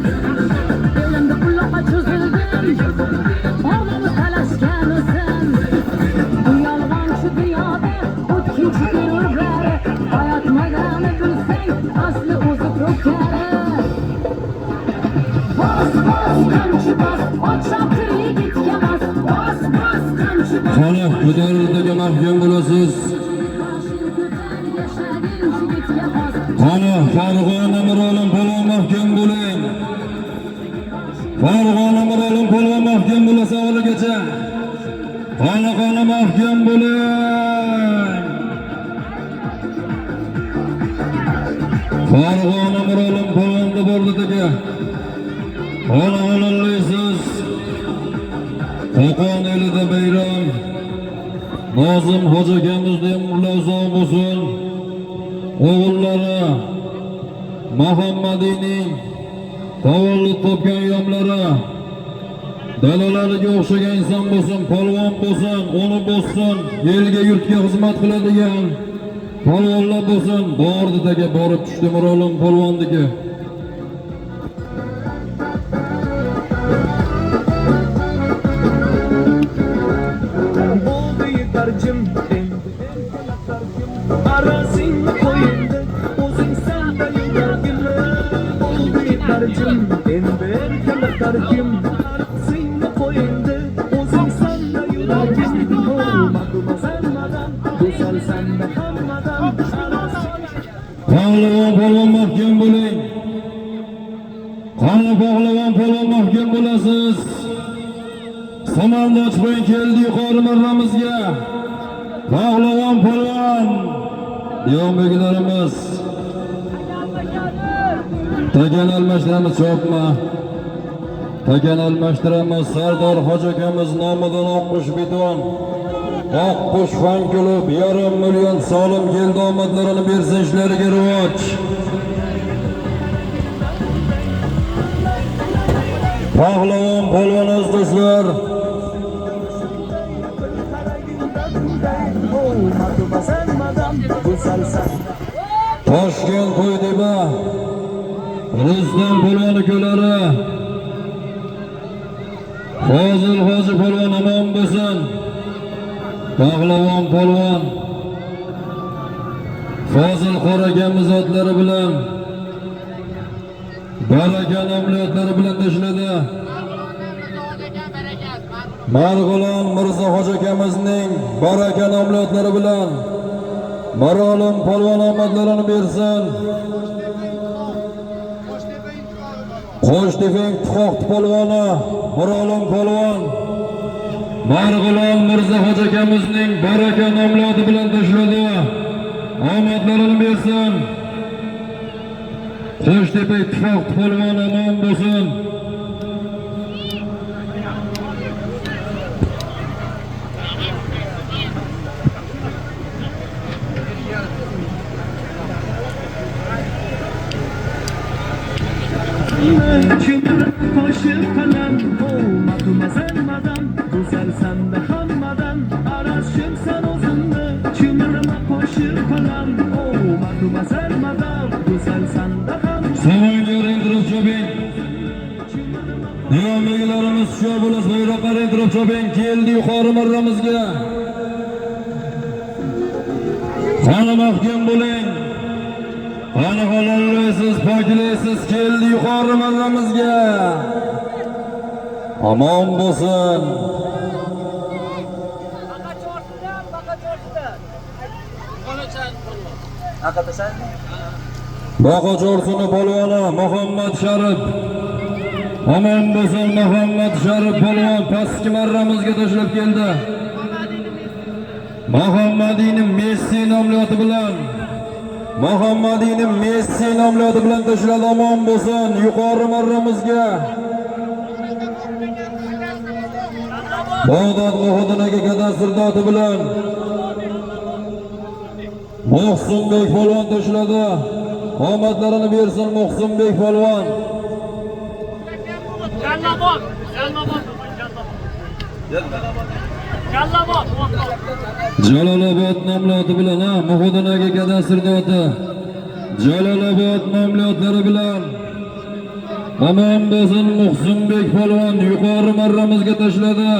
Qani ko'tarildiga mahkam bo'lasiz. Qani Farg'ona Mirolim polvon mahkam bo'ling. Farg'ona Mirolim polvon mahkam bo'lsa avvaligacha. Qani mahkam bo'ling. Farg'ona Mirolim polvonni bordiga. Qani olinlaysiz. Qo'qon elida bayram. Nozim hoji akamizning muloqot bo'lsin. O'g'illari Muhammadining tavallud topgan yomlari dalalariga o'xshagan inson bo'lsin, polvon bo'lsin, uni bo'lsin, elga yurtga xizmat qiladigan polvonlar bo'lsin. Bordiga borib tushdi Mirolim polvonniki. Arasingni qo'yindi, o'zing sanda yurgin. Oldi tarjim, endi erkalar tarjim. Arasingni qo'yindi, o'zing sanda yurgin. Madmadan, go'zal sanda hammadan. Pahlavon polvon mahkam bo'ling. Qani pahlavon polvon mahkam bo'lasiz. Samardoch bilan keldi yuqori marramizga. Pahlavon polvon Diyonbeklarimiz tagan almashtiramiz, chopma. Tagan almashtiramiz. Sardor hoji akamiz nomidan Oqqush bidon, Oqqush fan klub 1,5 million solim keldi, omadlarini bersin, ishlariga rivoj. Pahlavon polvon do'stlar. Toshkent To'ydeba Rustam polvon ukalari Fozil hoji polvon omon bo'lsin. Pahlavon polvon Fozil qorakamız otlari bilan baraka amaliotlari bilan tashladi. Marg'ilon Mirzo hoji akamizning baraka amaliotlari bilan Mirolim polvon omadlarini bersin. Qo'shtepa ittifoq polvoni Mirolim polvon Marg'ilon Mirzo hoji akamizning baraka amaliyoti bilan tashladi. Omadlarini bersin. Qo'shtepa ittifoq polvoni omon bo'lsin. Chumrib qo'shib qalam, madmadan, go'zal sanda hammadan. Arashim san o'zimni, chumrib qo'shib qalam, madmadan, go'zal sanda hammadan. Samoyga rentirib choping. Diyonbeklarimiz shu bo'lsa bayroqqa rentirib choping. Keldi yuqori marramizga. Qani mahkam bo'ling. Qani halollaysiz, poklaysiz, keldi yuqori marramizga. Omon bo'lsin. Baqachorsini polvoni Muhammad Sharif. Omon bo'lsin Muhammad Sharif polvon pastki marramizga tashlab keldi. Muhammadining Messi nomloti bilan tashladi. Omon bo'lsin yuqori marramizga. Bag'dod muhodinaga kadastr doti bilan Muhsinbek polvon tashladi. Omadlarini bersin Muhsinbek polvon. Jalolobod nomloti bilan muhodinaga kadastr doti. Jalolobod nomlotlari bilan omon bo'lsin Muhsinbek polvon yuqori marramizga tashladi.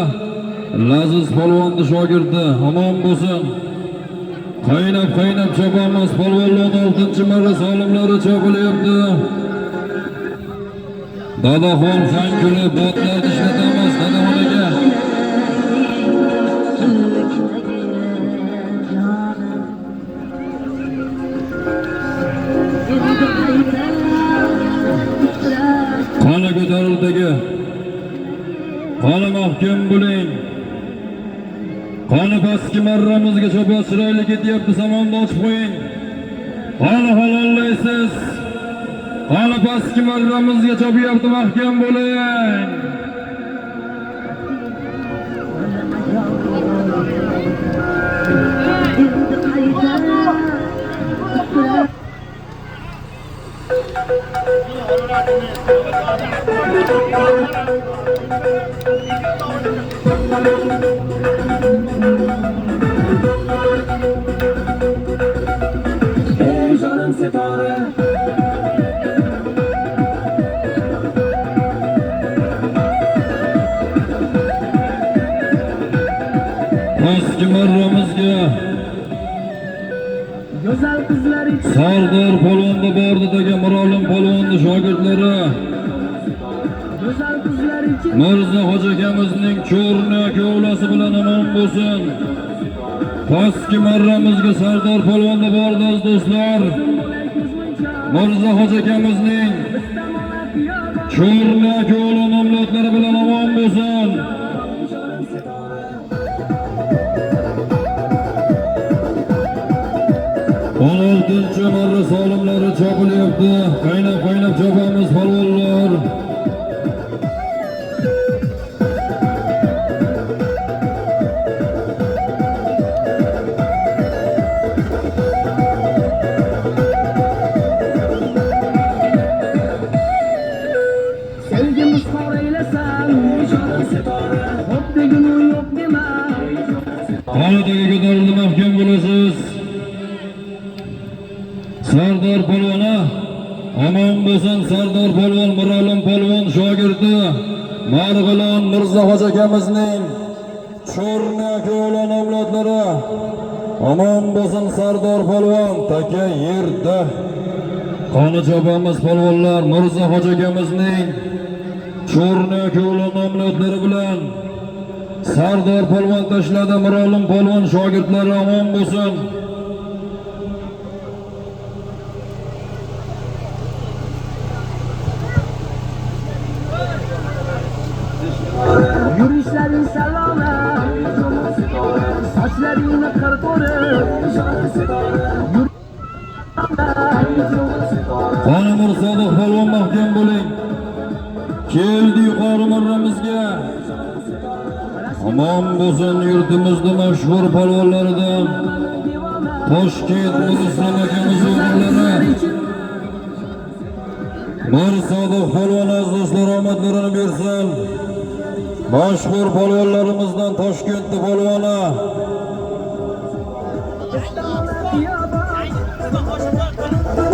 Laziz polvonni shogirdi. Omon bo'lsin. Qaynab chopamiz. Polvonlar 6-marra solimlari chopilyapti. Dadaxon fan klub botlarni ishlatamiz. Dadaxonaga mahkam bo'ling. Qani pastki marramizga cho'pa chiroyli ketyapti, samonni ochib qo'ying. Qani halollaysiz. Qani pastki marramizga chopyapti, mahkam bo'ling. Ey canım setare, Pastki marramizga güzel kızlar için Sardor polvonda bordi degan Mirolim polvonni shogirdlari güzel kızlar için Mirzo Hoji akamizning cho'rni kovlasi bilan omon bo'lsin. Pastki marramizga Sardor polvonda bordi aziz do'stlar. Mirzo Hoji akamizning cho'rni kovli nomlodlari bilan omon bo'lsin. 16 marra solimlari chopilyapti. Qaynab chopamiz polvonlar. sevgimiz xor eylesan, canım setare, hop degunu yok deme. Qanataga ko'tarildi, mahkam bo'lasiz. Sardor polvona omon bo'lsin. Sardor polvon Mirolim polvon shogirdi Marg'ilon Mirzo Hoji akamizning cho'rni kovli nomlodlari omon bo'lsin. Sardor polvon taka yerda. Qani chopamiz polvonlar. Mirzo Hoji akamizning cho'rni kovli nomlodlari bilan Sardor polvon tashladi. Mirolim polvon shogirdlari omon bo'lsin. Yürüyüşlerin salona, saçlarını kırpırıp, Qani Mirsodiq polvon mahkam bo'ling. Keldi yuqori marramizga. Omon bo'lsin yurtimizning mashhur polvonlaridan Toshkent Nurislom akamiz o'g'illari. Mirsodiq polvon aziz do'stlar omadlarini bersin. Mashhur polvonlarimizdan Toshkentning polvoni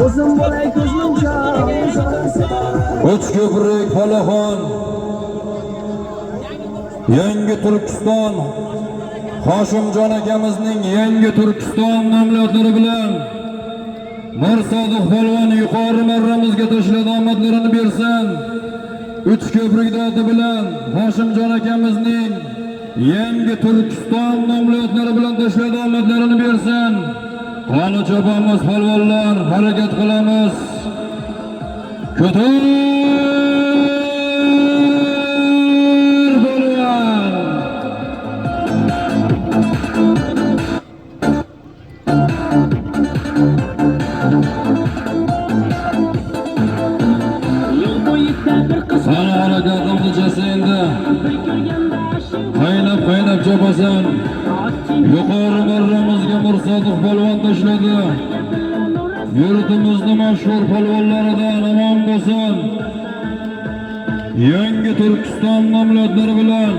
o'zim bo'lay ko'zimcha, Uchko'prik Palaxon, Yangi Turkiston, Hoshimjon akamizning Yangi Turkiston nomlodlari bilan Mirsodiq polvon yuqori marramizga tashladi, omadlarini bersin. Uchko'prik dodi bilan Hoshimjon akamizning Yangi Turkiston nomlodlari bilan tashladi, omadlarini bersin. Qani chopamiz polvonlar, harakat qilamiz. Ko'tar polvon. Sana harakatimizni jasa endi. Qaynab chopasan. Yuqori marramizga Mirsodiq polvon tashladi. Yurtimizning mashhur polvonlaridan omon bo'lsin. Yangi Turkiston nomlodlari bilan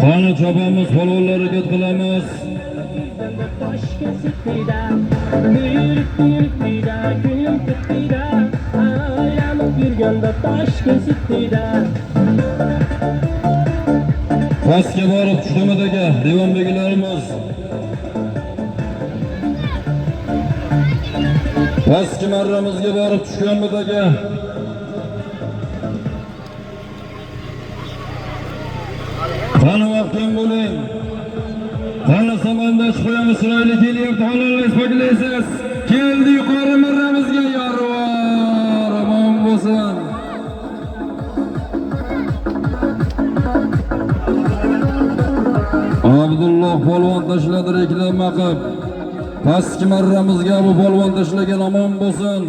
Qani chopamiz, polvonlar harakat qilamiz. Toshga sitida, buyurtida, ko'nglim kutida, aylanib yurganda toshga sitida. Pastga borib tushdimid aka, devonbegilarimiz. Pastki marramizga borib tushganmid aka. Qani vaqtim bo'ling. Qani samandash qo'yamiz, chiroyli kelyapti, halollaysiz, poklaysiz. Keldi yuqori marramizga yorvar, omon bo'lsin. Abdulloh polvon tashladi reklama qilib. Pastki marramizga bu polvon tashlagan omon bo'lsin.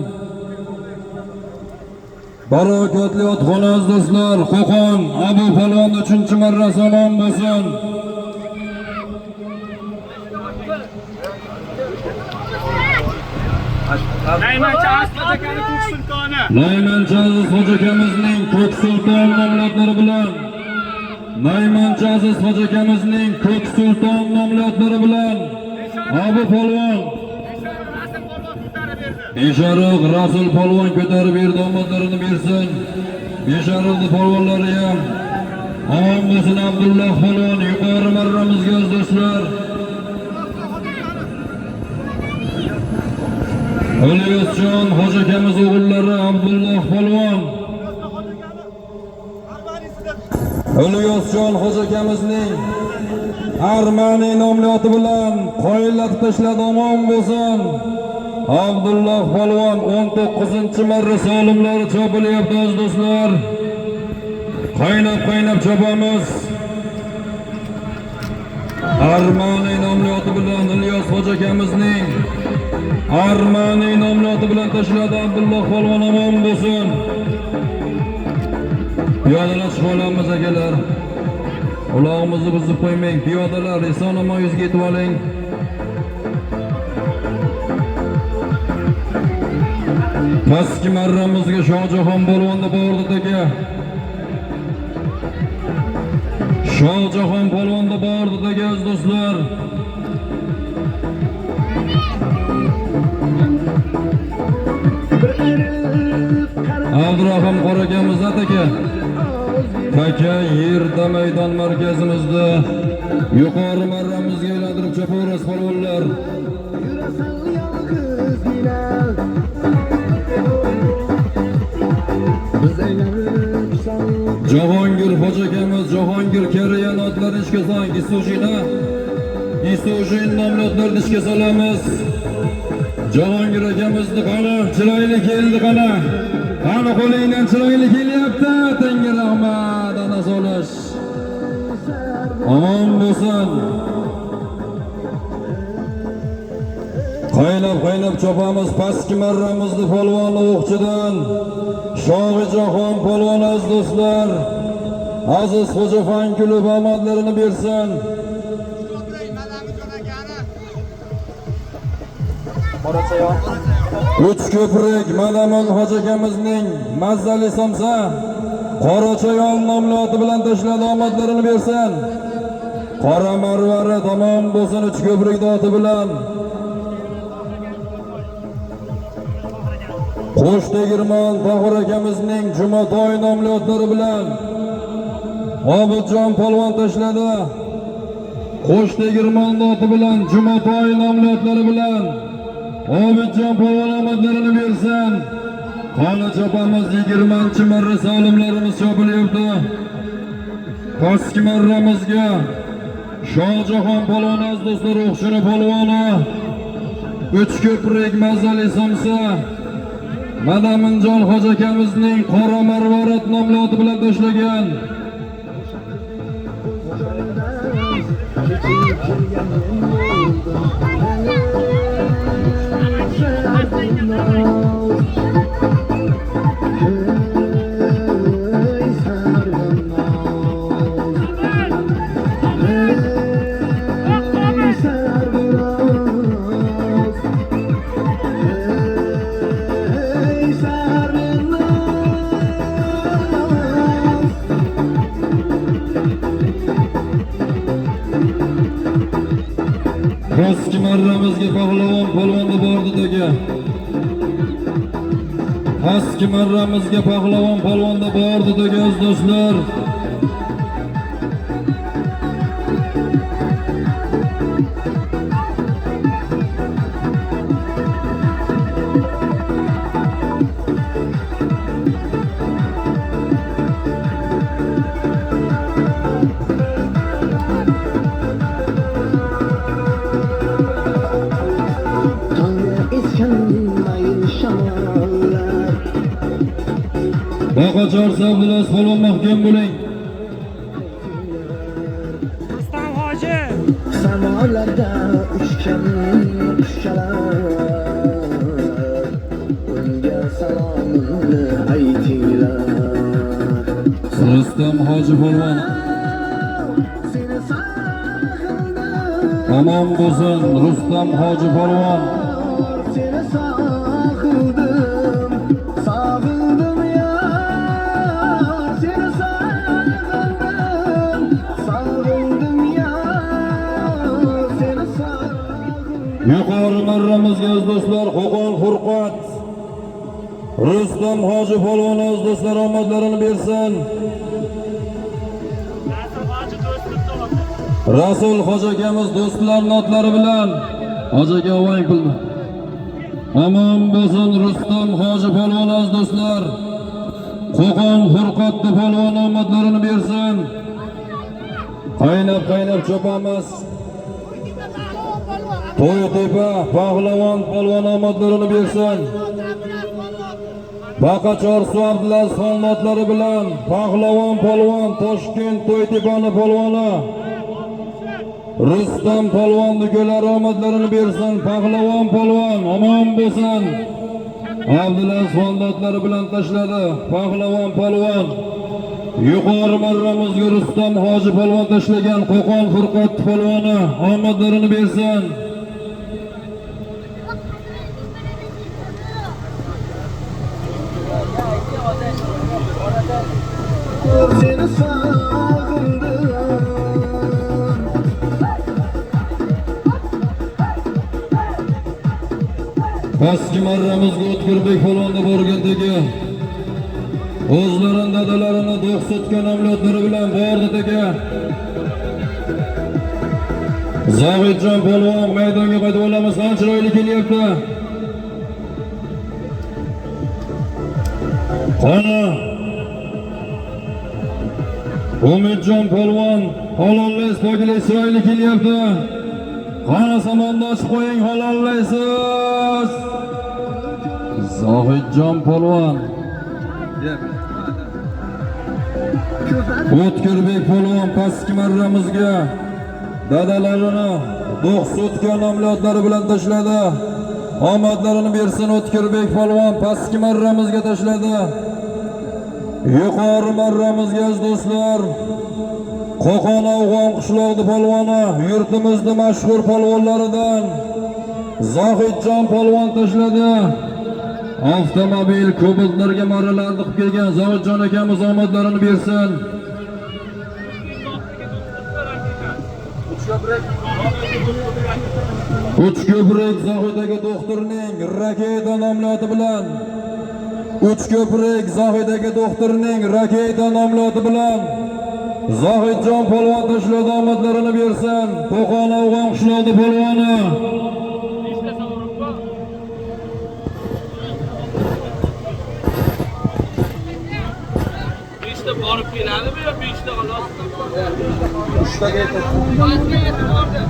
Barakatli otxona do'stlar, Qo'qon Abu polvon 3-marra omon bo'lsin. Naymancha Asqat akaning ko'k sultoni. Naymancha Aziz Hoji akamizning ko'k sulton nomlari bilan Naymancha Aziz Hoji akamizning ko'k sulton nomlari bilan Abu polvon Beshariq Rasul polvon ko'tarib berdi, omadlarini bersin. Beshariqning polvonlari ham omon bo'lsin. Abdulloh polvon yuqori marramizga do'stlar. Olyozjon Hoji akamiz o'g'illari Abdulloh polvon. Olyozjon Hoji akamizning Armani nomli oti bilan qoyillatib tashladi, omon bo'lsin. Abdulloh polvon 19-marra solimlari chopilyapti do'stlar. Qaynab chopamiz. Armani nomli oti bilan Ilyos Hoji akamizning Armani nomli oti bilan tashladi Abdulloh polvon, omon bo'lsin. Piyodalar chiqolamiz akalar. Uloqimizni buzib qo'ymang. Piyodalar eson-omon yuzga yetib oling. Pastki marramizga Shohjahon polvonni bordi aka. Shohjahon polvonni bordi aka do'stlar. Abdurahim qorakamiz aka. Aka yerda maydon markazimizda yuqori marramizga aylantirib chopaverasiz polvonlar. Jahongir Hoji akamiz Jahongir Kariyan otlarini ishga soling. Isujin nomli otlarni ishga solamiz. Jahongir akamizni qani chiroyli keldi qani. Qani qo'lingdan chiroyli kelyapti. Tengi rahmat, ana solish. Omon bo'lsin. Qaynab chopamiz. Pastki marramizni polvoni o'qchidan Shohjahon polvon do'stlar. Aziz Xo'jafon kulib omadlarini bersin. Uch ko'prik Madamon Hoji akamizning mazzali somsa Qorachayon nomli oti bilan tashladi, omadlarini bersin. Qora marvari tamom bo'lsin uch ko'prik oti bilan. Qo'shtegirmon Tohir akamizning Jumatoy nomli otlari bilan Obidjon polvon tashladi. Qo'shtegirmon oti bilan Jumatoy nomli otlari bilan Obidjon polvon omadlarini bersin. Qani chopamiz 20-marra solimlarimiz chopilyapti. Pastki marramizga Shohjahon polvon do'stlar o'qchini polvoni uch ko'prik mazali somsa Madaminjon Hoji akamizning Qora marvarat nomli oti bilan tashlagan. Pastki marramizga pahlavon polvonda bordi aka. Pastki marramizga pahlavon polvonda bordi aka do'stlar. Baqachor Abdulaziz polvon mahkam bo'ling. Rustam hoji. Samolarda uchgan qushchalar, unga salomimni aytinglar. Rustam hoji polvon. Seni sog'indim. Omon bo'lsin Rustam hoji polvon. Seni sog'indim. Sog'indim ya. Seni sog'indim. Sog'indim ya. Seni sog'indim. Yuqori marramizga do'stlar Qo'qon Furqat. Rustam hoji polvon do'stlar omadlarini bersin. Rasul hoji akamiz do'stlarning otlari bilan hojiga ovang qildi. Omon bo'lsin Rustam hoji polvon do'stlar. Qo'qon Furqatda polvon omadlarini bersin. Qaynab chopamiz. To'ytepa pahlavon polvon omadlarini bersin. Baqachor Abdulaziz xonlotlari bilan pahlavon polvon Toshkent To'ytepani polvoni Rustam polvon dukalar omadlarini bersin. Pahlavon polvon omon bo'lsin. Abdulaziz xonlotlari bilan tashladi. Pahlavon polvon yuqori marramizga Rustam hoji polvon tashlagan Qo'qon Furqat polvoni omadlarini bersin. Seni sog'indim. Pastki marramizga O'tkirbek polvonda borgandagi o'zlarining dadalarini do'qsotgan avlodlari bilan bordi aka. Zohidjon polvon maydonga qaytib olamiz. Qancha chiroyli kelyapti. Qani Umidjon polvon halollaysiz, pokilaysiz, chiroyli kelyapti. Qani samonni ochib qo'ying, halollaysiz. Zohidjon polvon O'tkirbek polvon pastki marramizga dadalarini do'qsotgan avlodlari bilan tashladi. Omadlarini bersin. O'tkirbek polvon pastki marramizga tashladi. Yuqori marramizga do'stlar Qo'qon Afg'on qishloqi polvoni yurtimizning mashhur polvonlaridan Zohidjon polvon tashladi. Avtomobil kubiklarga marralarni qilib kelgan Zohidjon akamiz omadlarini bersin. Uchko'prik Zohid aka doktorning raketa nomloti bilan Uchko'prik Zohid aka doktorning raketa nomloti bilan Zohidjon polvon tashladi, omadlarini bersin. Qo'qon Afg'on qishloqi polvoni borib keladimi yo 5 ta xolos? 3 taga yetadi.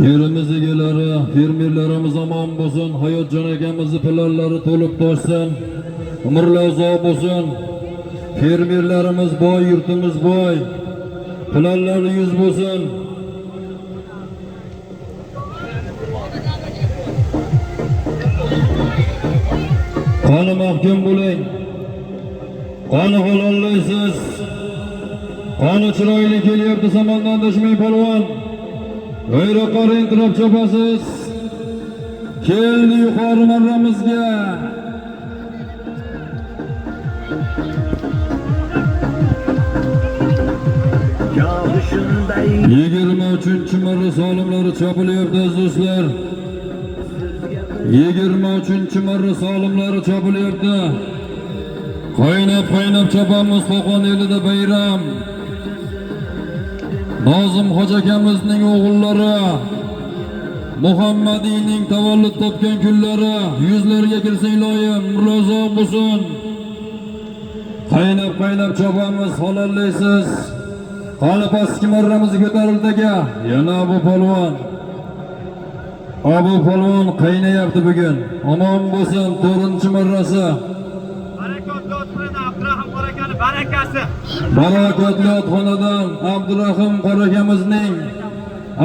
Yerimiz egalari, fermerlarimiz omon bo'lsin, Hayotjon akamizni planlari to'lib toshsin, umrlar uzoq bo'lsin. Fermerlarimiz boy, yurtimiz boy. Planlari 100 bo'lsin. Qani mahkam bo'ling. Qani halollaysiz. Qani chiroyli kelyapti, samondan dashmay polvon. Bayroqqa intirob chopasiz. Keldi yuqori marramizga. 23 marra solimlari chopilyapti do'stlar. 23 marra solimlari chopilyapti. Qaynab chopamiz Qo'qon elida bayram. Nozim Hoji akamizning o'g'illari Muhammadiyning tavallud topgan kunlari yuzlariga kirsa iloyim murozo bo'lsin. Qaynab chopamiz, halollaysiz. Qani pastki marramizni ko'tarildi aka. Yana Abu Polvon. Abu Polvon qaynayapti bugun. Omon bo'lsin 4-marrasi. Barakotli otxonadan Abdurahim Qorakani barakasi. Barakotli otxonadan Abdurahim Qorakamizning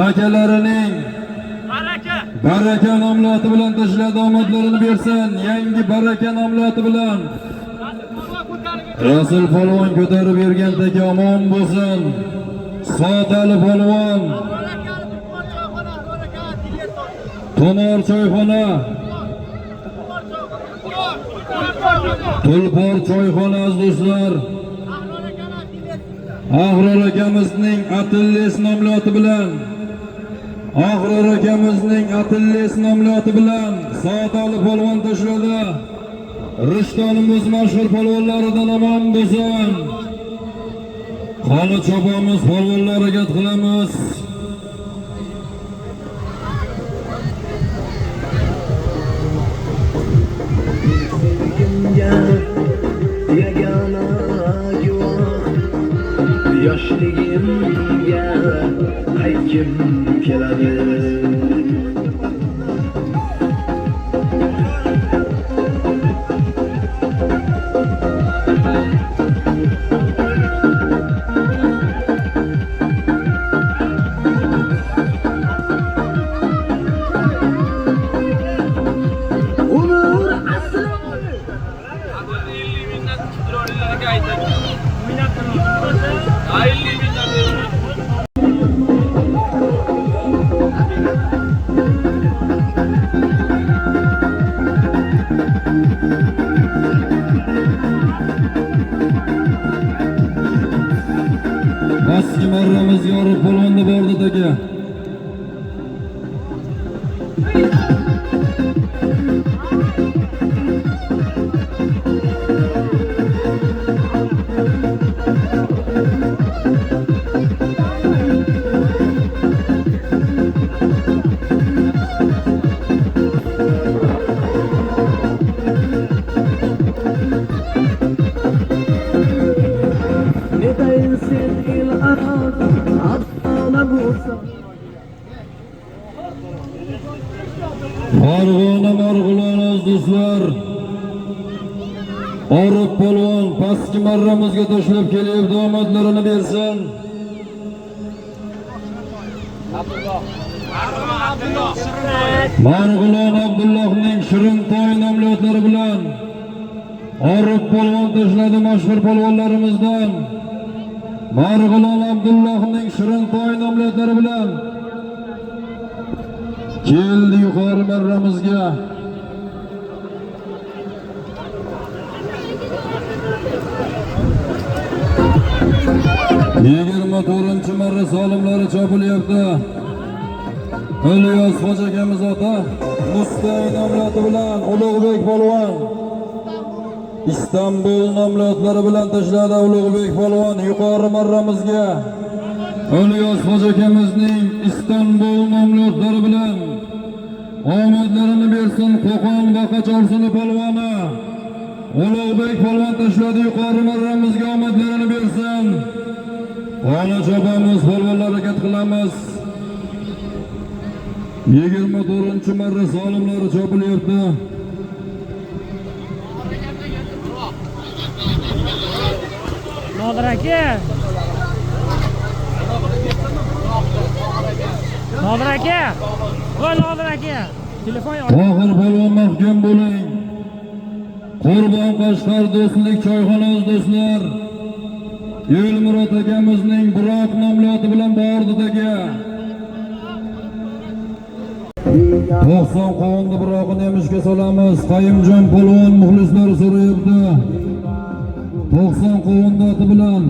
akalarining baraka nomloti bilan tashladi, omadlarini bersin. Yangi baraka nomloti bilan Rasul Polvon ko'tarib bergandagi omon bo'lsin. Sodali Polvon. Tomor choyxona. Tulpor choyxona do'stlar. Ahror akamizning Atilles nomloti bilan Sodali Polvon tashladi. Rishtonimiz mashhur polvonlaridan omon bo'lsin. Qani chopamiz, polvonlar harakat qilamiz. Yagona guvoh yoshligimga qaytkim keladi. Pastki marramiz yorib polvonni bordi aka. Marg'ilon do'stlar. Orif polvon pastki marramizga tashlab kelyapti, omadlarini bersin. Marg'ilon Abdullohning Shirintoy nomlotlari bilan Orif polvon tashladi, mashhur polvonlarimizdan. Marg'ilon Abdullohning Shirintoy nomlotlari bilan keldi yuqori marramizga. Yigirma 4-marra solimlari chopilyapti. Ilyos Hoji akamiz ota Mustay nomloti bilan Ulug'bek polvon. Istanbul nomlotlari bilan tashladi Ulug'bek polvon yuqori marramizga. Ilyos Hoji akamizning Istanbul nomlotlari bilan omadlarini bersin. Qo'qon Baqachorsini polvoni Ulug'bek polvon tashladi yuqori marramizga, omadlarini bersin. Qani chopamiz, polvonlar harakat qilamiz. 24-marra solimlari chopilyapti. Nodir aka. Voy Nodir aka. Telefon Oxir polvon mahkam bo'ling. Qurbon Qashqar do'stlik choyxonasi do'stlar. Yo'lmurod akamizning Buroq nomloti bilan bordi aka. 90 qovunni birog'i nemishga solamiz. Qayimjon polvon muxlislari so'rayapti. 90 qovunni oti bilan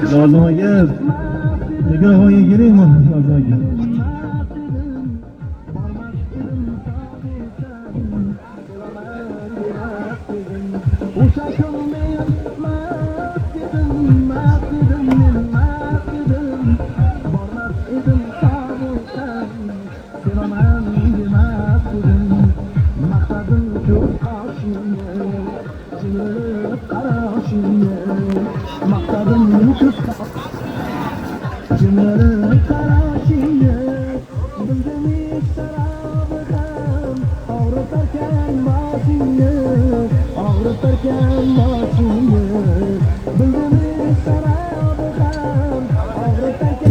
Lozim aka, mikrofonga kerakmi? Lozim aka.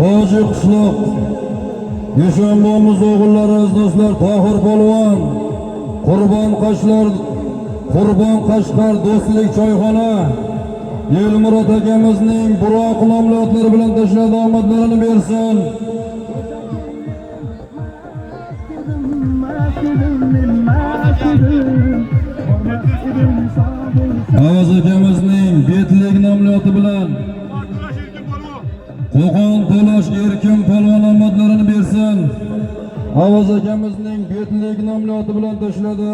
Hoji qishloq Yeshonbomiz o'g'illari do'stlar Tohir polvon, Qurbon Qashqar do'stlik choyxona Yelmurod akamizning Buroq nomli otlari bilan tashladi, omadlarini bersin. Avaz akamizning Betlik nomli oti bilan Qo'qon To'lash Erkin polvon omadlarini bersin. Avaz akamizning Betlik nomli oti bilan tashladi.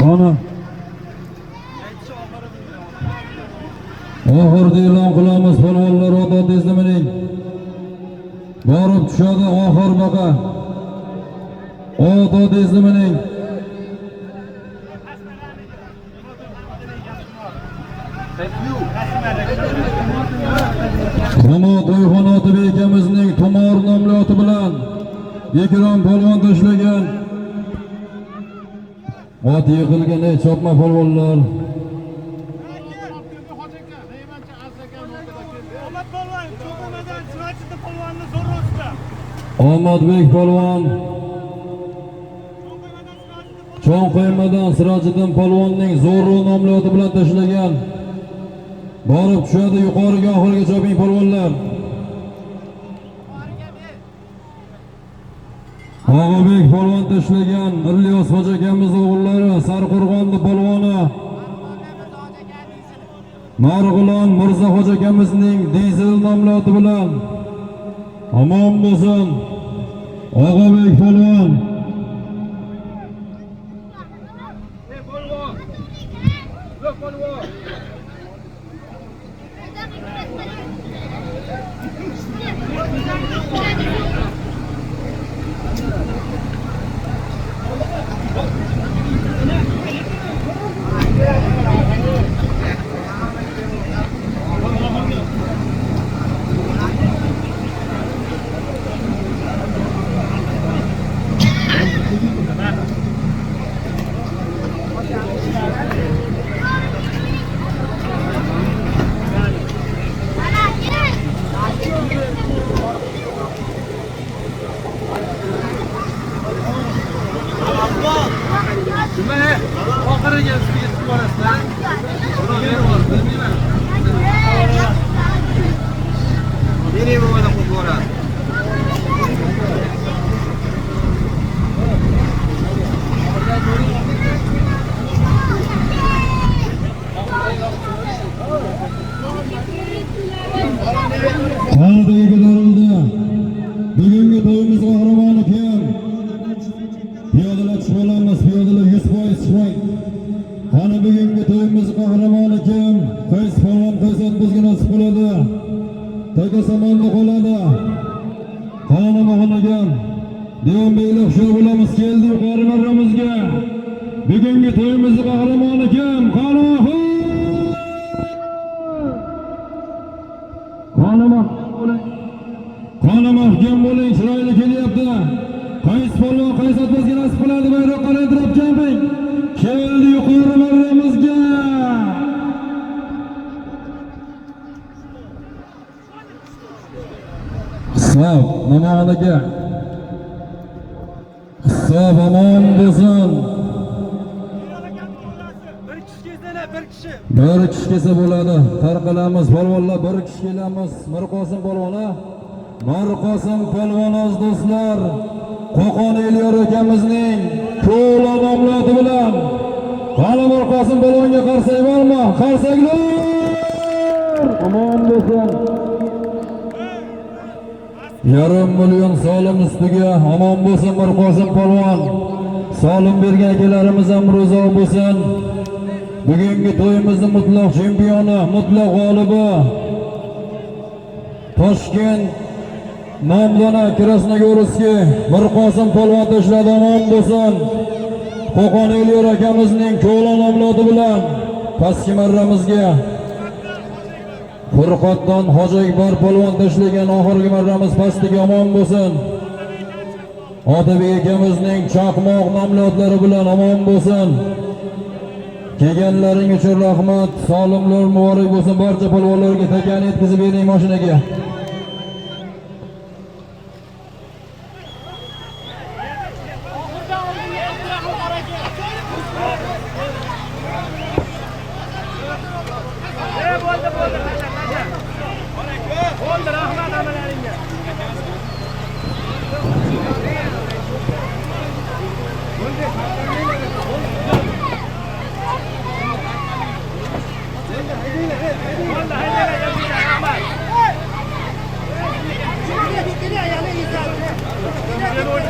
Qani oxirida e'lon qilamiz polvonlar odatda mining. Borib tushadi oxir baqa. Odatda mining. Qamo to'yxonati bekamizning Tomor nomli oti bilan Ekrom polvon tashlagan. Ot yiqilgan chopma polvonlar. Omadbek polvon Cho'nqo'ymadan Sirajiddin polvonning Zo'ru nomli oti bilan tashlagan. Borib tushadi yuqoriga oxiriga choping polvonlar. Og'abek polvon tashlagan Ilyos hoji akamiz o'g'illari Sarqo'rg'onning polvoni Marg'ilon Mirzo hoji akamizning Dizel nomli oti bilan omon bo'lsin Og'abek polvon. Bugungi to'yimiz qahramoni kim? Piyodalar chiqolamiz, piyodalar 100% chiqmang. Qani bugungi to'yimiz qahramoni kim? Qaysi polvon qaysi bizga nasib qiladi? Taka samonda qoladi. Qani xohlagan Devonbeklar hushyor bo'lamiz, keldi yuqori marramizga. Bugungi to'yimiz qahramoni kim? Qani Qani mahkam bo'ling, chiroyli kelyapti. Qaysi polvon qaysi bizga nasib qiladi? Bayroqqa rentirab champing. Keldi yuqori marramizga. Hisob namonaga. Hisob omon bo'lsin. Bir kishi kelsa bo'ladi. Tarqalamiz polvonlar, bir kishi kelamiz. Mirqosim polvona. Mirqosim polvon oz do'stlar. Qo'qon Elyor akamizning Ko'la nomli oti bilan Qani Mirqosim polvonga qarsak bormi? Qarsaklar! Omon bo'lsin. 1,5 million solim ustiga omon bo'lsin Mirqosim polvon. Solim bergan akalarimiz ham ro'zo bo'lsin. Bugungi to'yimizning mutlaq chempioni, mutlaq g'olibi Toshkent nomdona Krasnogorovskiy Mirqosim polvon tashladi, omon bo'lsin. Qo'qon Elyor akamizning Ko'la nomli oti bilan pastki marramizga Furqatdan Hoji Akbar polvon tashlagan oxirgi marramiz pastiga omon bo'lsin. Otabek akamizning Chaqmoq nomli otlari bilan omon bo'lsin. Kelganlaring uchun rahmat, solimlar muborak bo'lsin. Barcha polvonlarga takani yetkazib bering mashinaga.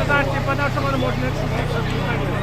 Подальше, подальше, можно.